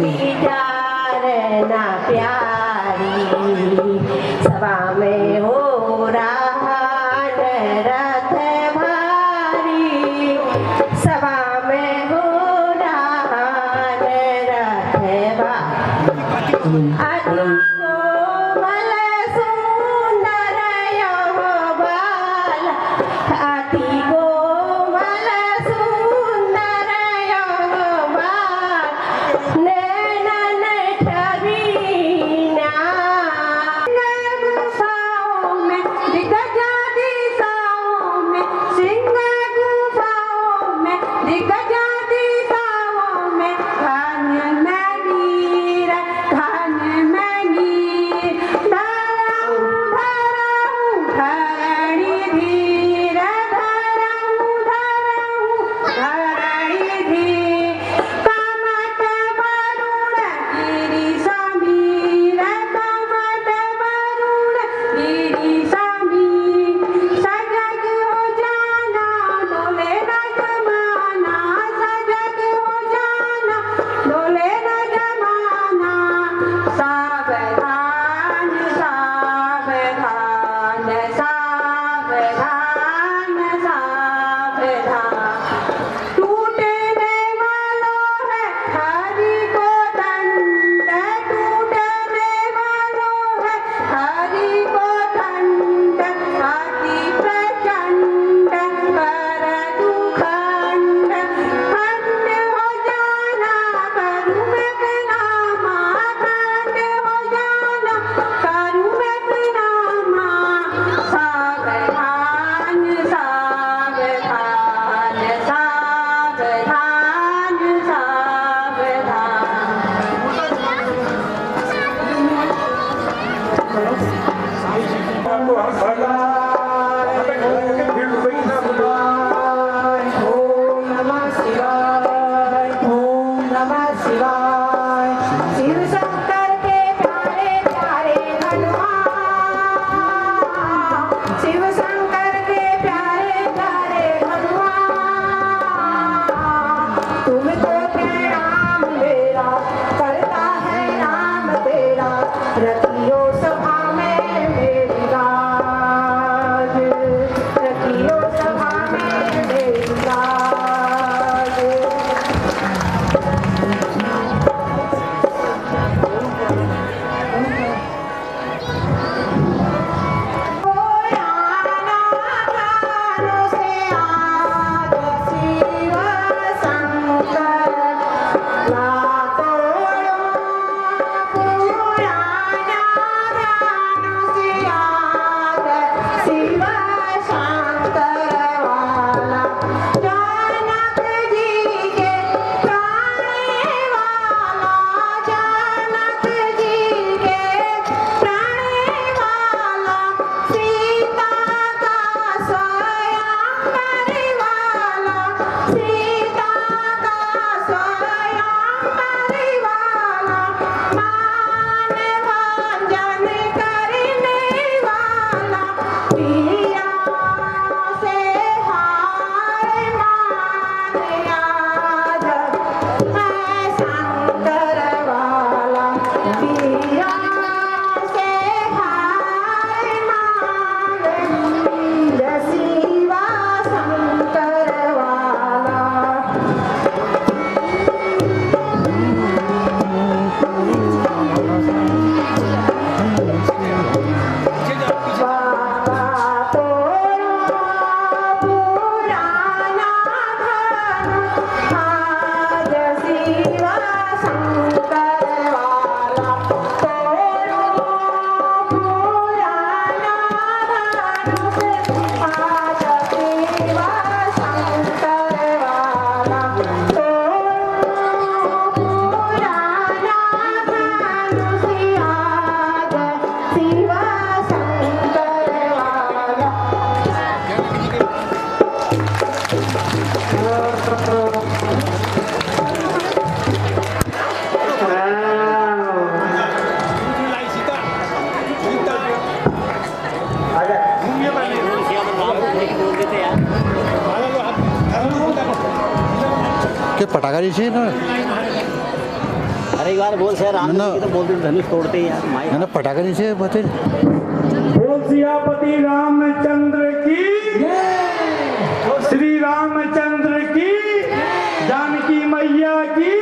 विचार ना प्यारी सभा में हो रहा रथ भारी सभा में हो रहा रथ भारी अति कोमल सुंदर यह बाल अति कोमल सुंदर यह बाल नैनन ठगीना गुफाओं में दिग्गजा दिशाओं में सिंह गुफाओं में दिग्गजा दिशाओं में घन में नीर धरणी धीर धरणी धीर कमट वरुण गिरि समीर कमट वरुण गिरि समीर सजग हो जाना डोले न जमाना सजग हो जाना डोले न जमाना सावधान सावधान सावधान सावधान टूटने वालों है हरि को दंड टूटने वालों है हरि को दंड अति प्रचंड कर दुखंड खंड हो जाना करू में नामा खंड हो जाना करू में नामा सावधान सावधान सावधान सावधान ओम नमः शिवाय ओम नमः शिवाय शिव शंकर के प्यारे प्यारे हनुमान शिव शंकर के प्यारे प्यारे हनुमान तुमको प्रणाम मेरा करता है नाम तेरा रखियो सभा में मेरी लाज रखियो सभा में मेरी लाज पुराना से आज शिव शंकर ला तोड़ो पुराना से आज शिव शंकर वाला जनक जी के प्राणे वाला जनक जी के प्राणे वाला सीता का स्वयंवर वाला सीता का स्वयंवर वाला मान भंजन करने वाला पिया से हार मान यादव मैं शंकर वाला पिया से हार मान वीर शिवा शंकर वाला बाबा तोड़ो पुराना धन आज शिवा शंकर वाला तोड़ो पुराना धन आज शिवा शंकर वाला तोड़ो पुराना धन आज शिवा शंकर वाला के पटाखा रही थी ना अरे एक बार बोल सर राम ना। की तो बोलते धनुष तोड़ते ही यार माई है ना पटाखे नीचे बते बोल सियापति रामचंद्र की श्री रामचंद्र की जानकी मैया की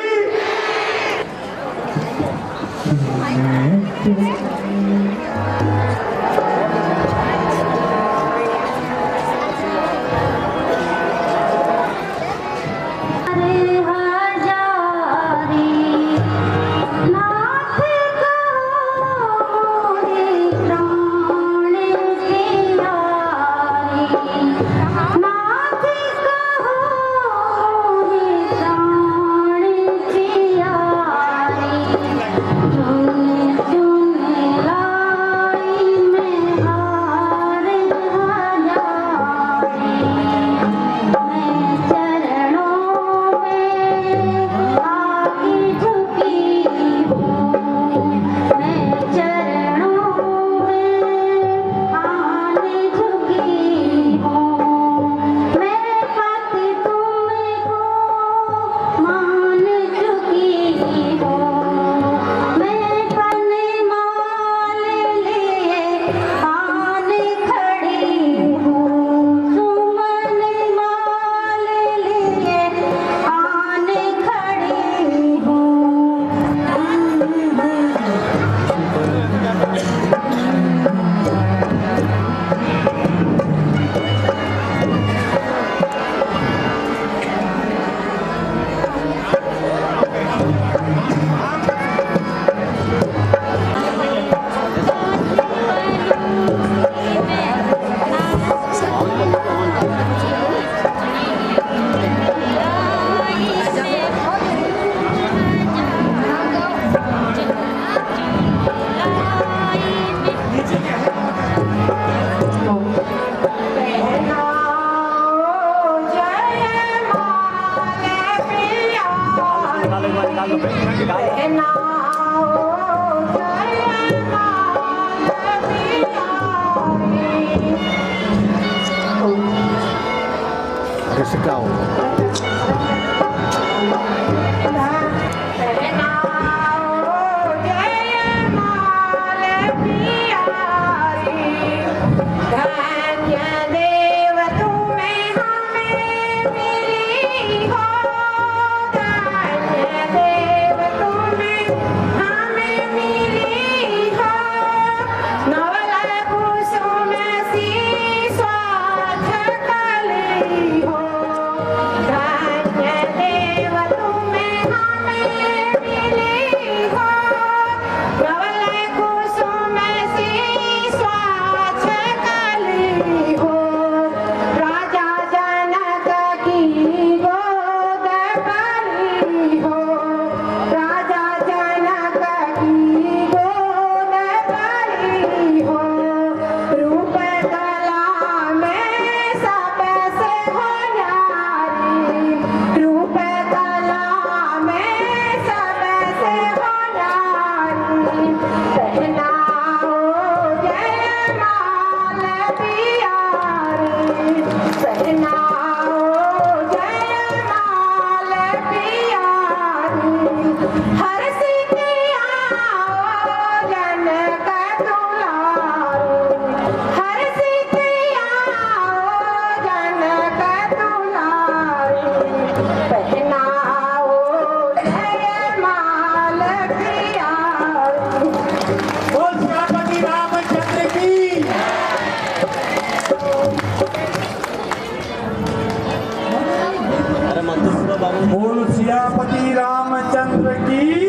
बोल सियापति रामचंद्र की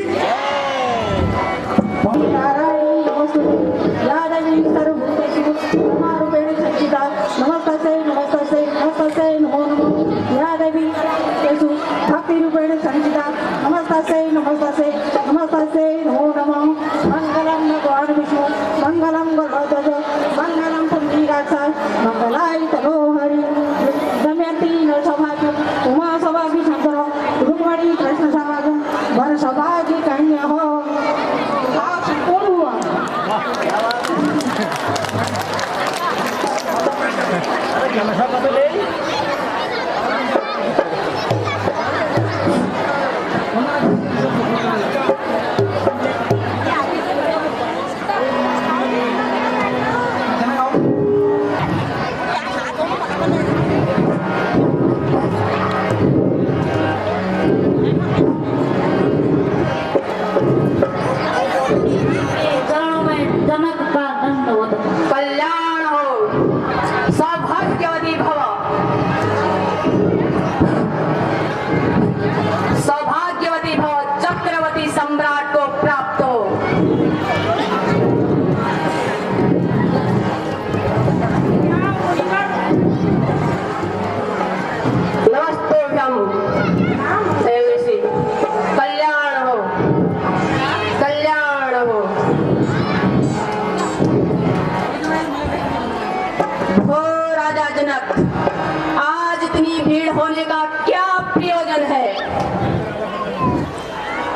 सौभाग्य कन्या हो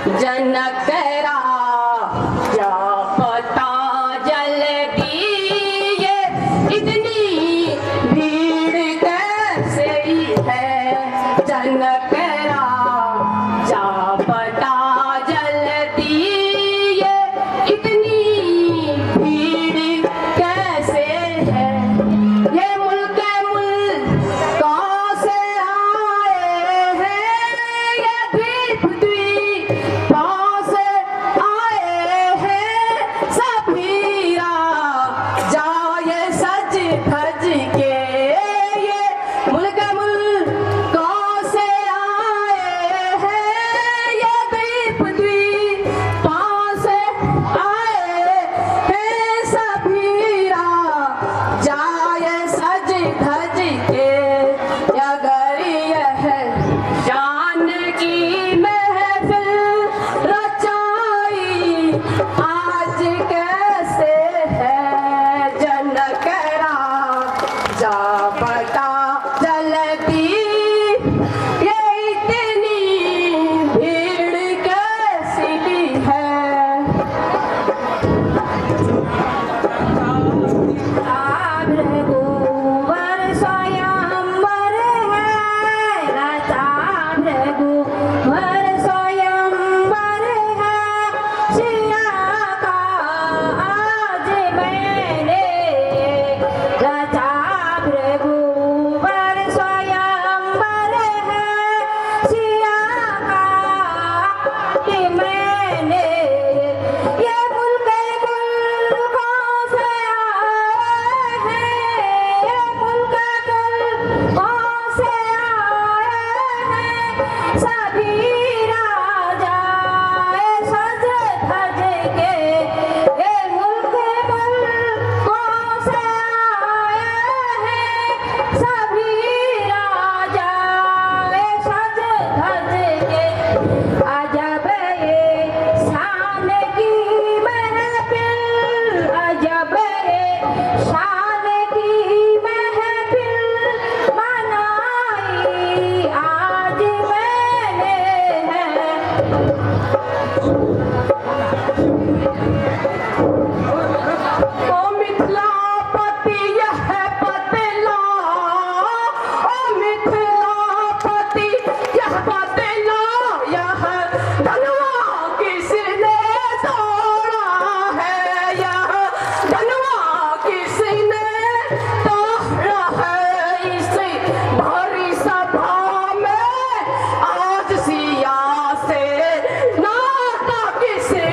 जनक राजा पता जल्दी ये इतनी भीड़ कैसे है जनक राजा पता जल्दी ये इतनी भीड़ कैसे है ये मुल्क कहाँ से आए हैं ये द्वीप द्वीपों से आए हैं सभी जाए सज धज के ये मुल्क कहाँ से आए हैं ये द्वीप द्वीपों से आए हैं सभी जाए सज धज के अगर यह जान की महफिल रचाई आज कैसे है जनक राजा पता जल्दी ये इतनी भीड़ कैसी है भृगुवर स्वयंवर है राजा भृगुवर स्वयंवर है सिया का आज मैंने राजा भृगुवर स्वयंवर है सिया का आज मैंने ये मुल्क कहाँ से आए हैं ये मुल्क कहाँ से आए हैं सभी जाए सज धज के ये मुल्क कहाँ से आए हैं सभी जाए सज धज के अजब ये शान की महफिल अजब ये शान की महफिल मनाई आज मैंने है ओ मिथिलापति यह बदला ओ मिथिलापति यह बदला यह धनवा किसने तोड़ा है यह धनवा किसने तोड़ा है इस भरी सभा में आज सिया से नाता किसने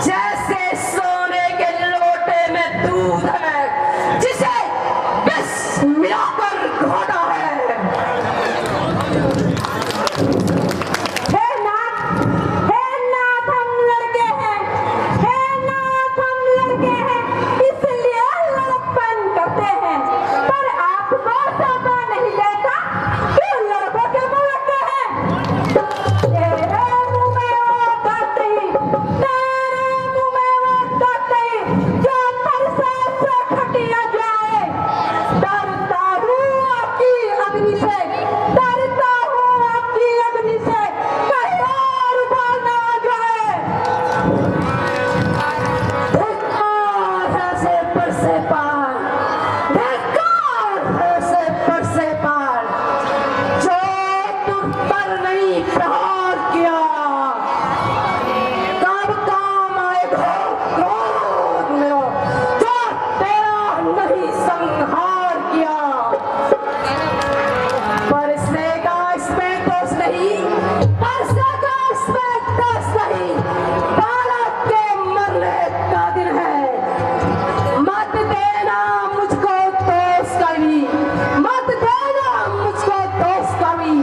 जैसे सोने के लोटे में दूध है जिसे बस मिलाकर घोटा है। हे नाथ हम लड़के हैं, हे नाथ हम लड़के हैं, इसलिए लड़कपन करते हैं, पर आपको सौदा नहीं देता, क्यों लड़कों के मुंह लगते हैं? तेरे मुंह में वो करती, तेरे मुंह में वो करती, जो परसे से खटिया जाए। डरता हूँ आपकी अग्नि से, डरता हूँ आपकी अग्नि से, कहीं और उबाल ना जाए। धिक्कार है से पर से पार, धिक्कार है से पर से पार, जो तुम पर नहीं प्रहार किया, कब काम आएगा क्रोध मेरो, जो तेरा नहीं संहार किया। परसे का इसमें दोष नहीं, परसे का इसमें दोष नहीं, बालक के मरने का दिन है। मत देना मुझको दोष कभी, मत देना मुझको दोष कभी,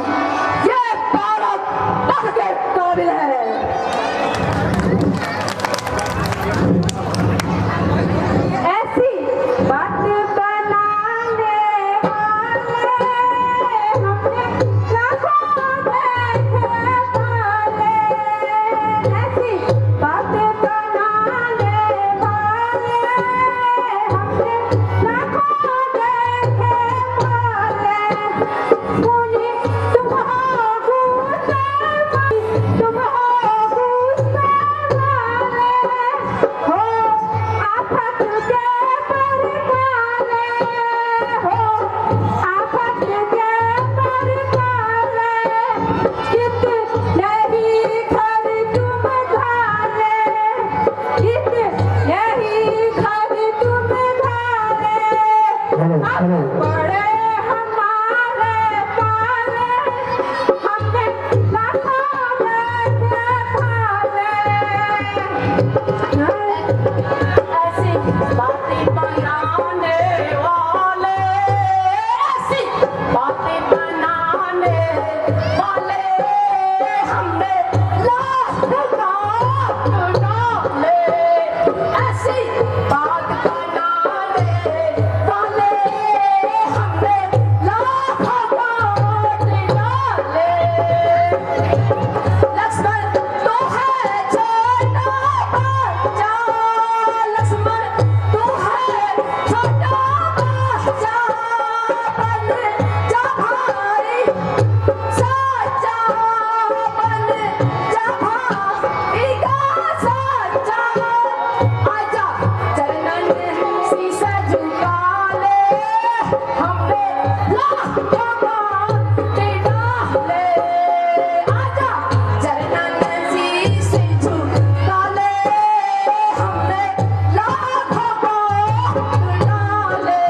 ये बालक पढ़ के काबिल है। ऐसी बात बनाने वाले हमने लाखों देखे पाले। ऐसी बात बनाने वाले हमने लाखों देखे पाले। मुझे तुम हो गुस्से वाले, तुम हो गुस्से वाले, हो आफत के परवाले, हो आफत के परवाले, कितने ही घर तुम ढाले, कितने ही घर तुम ढाले, अब बड़े हमारे पाले, हमने लाखों देखे पाले। ऐसी बातें बनाने वाले, ऐसी बातें बनाने वाले, हमने लाखों डाले। ऐसी बात बनाने वाले, हमने लाखों डाले। लक्ष्मण तो है छोटा बच्चा, लक्ष्मण तो है छोटा बच्चा, बन जा भाई सच्चा, बन जा भाई का सच्चा। आजा चरणन शीश झुका ले, हमने लाखों डाले। आजा चरणन शीश झुका ले, हमने लाखों डाले।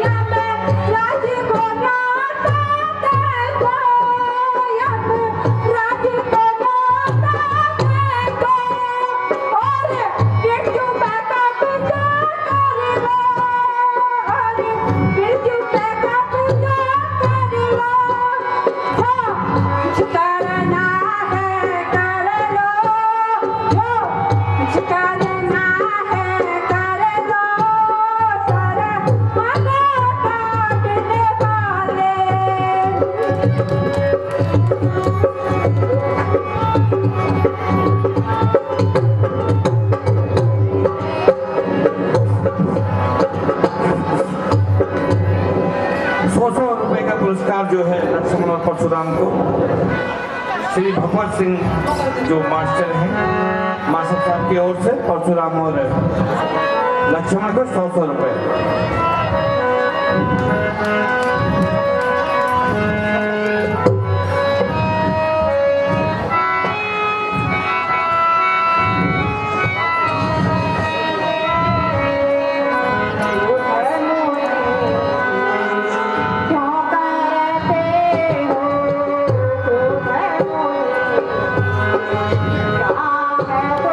या मैं राज को नाता देखो, या मैं राज को नाता देखो, और बिरजू बेटा पूजा कर लो, और बिरजू बेटा पूजा कर लो। हो कुछ करना है कर लो, हो कुछ करना है कर लो, सारा मना काटने वाले। सौ रुपए का पुरस्कार जो है लक्ष्मण और परशुराम को श्री भगवत सिंह जो मास्टर हैं मास्टर साहब की ओर से परशुराम और लक्ष्मण को 100 रुपए। है तो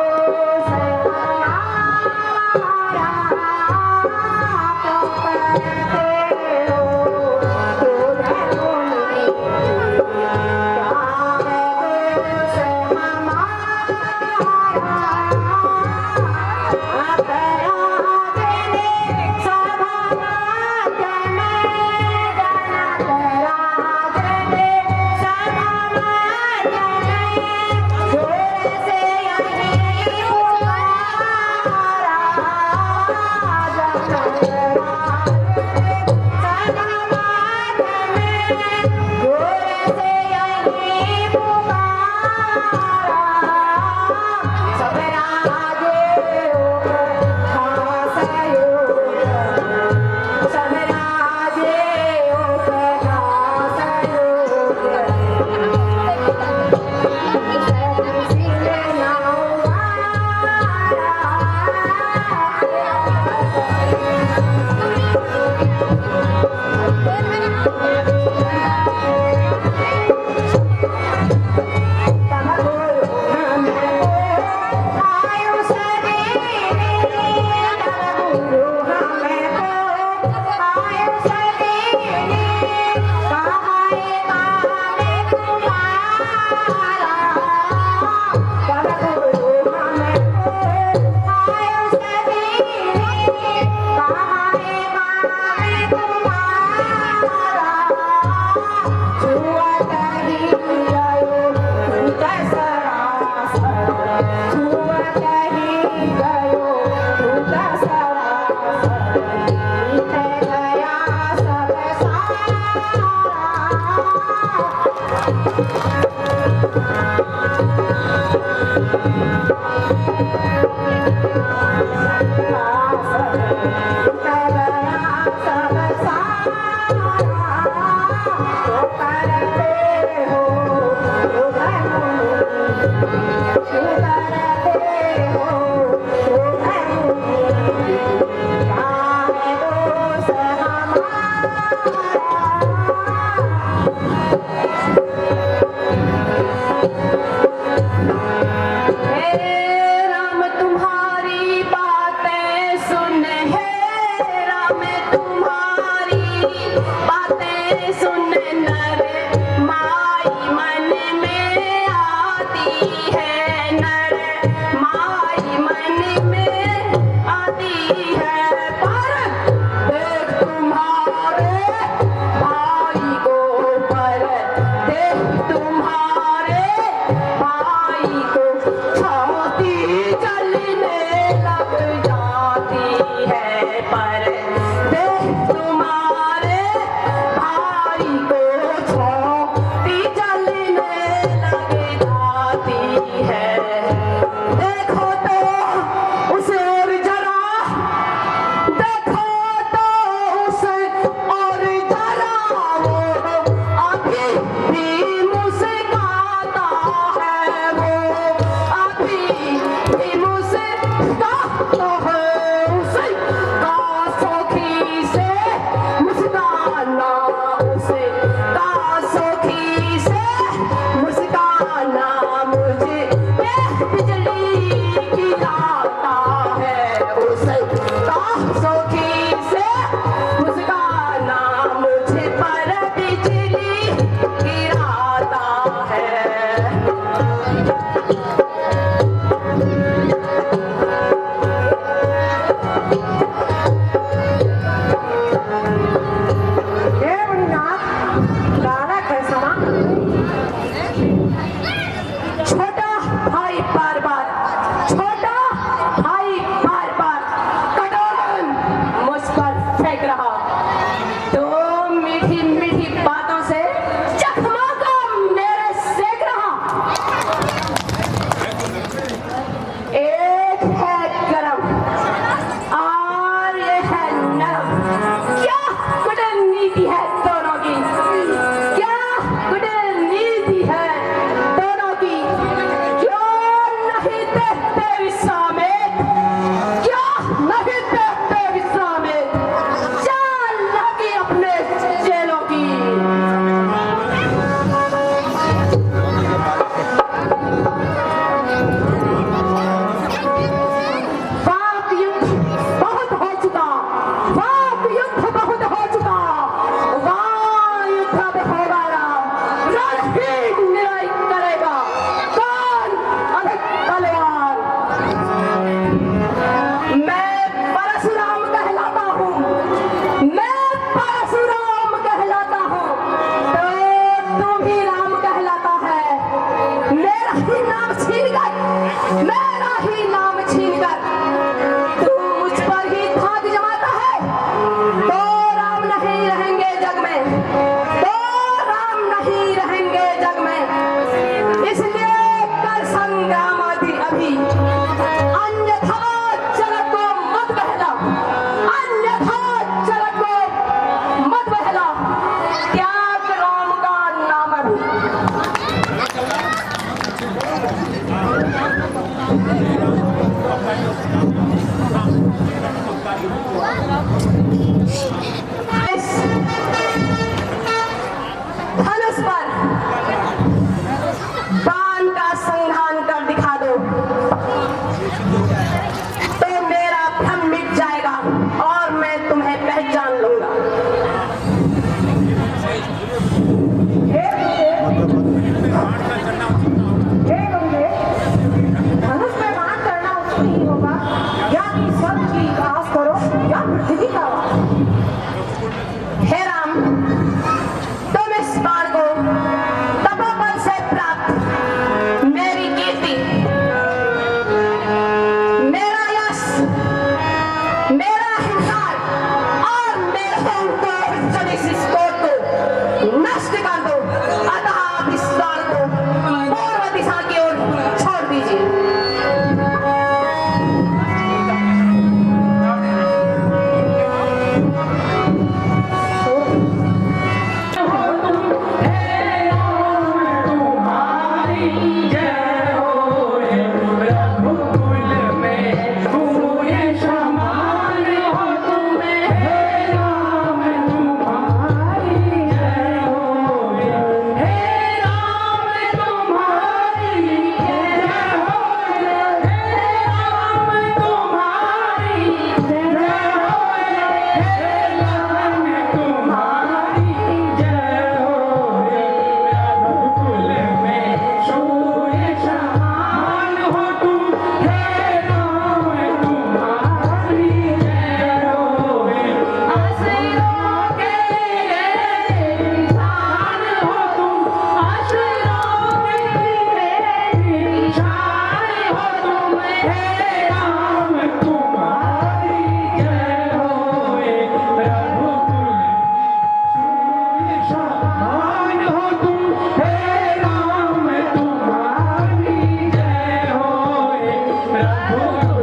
राघो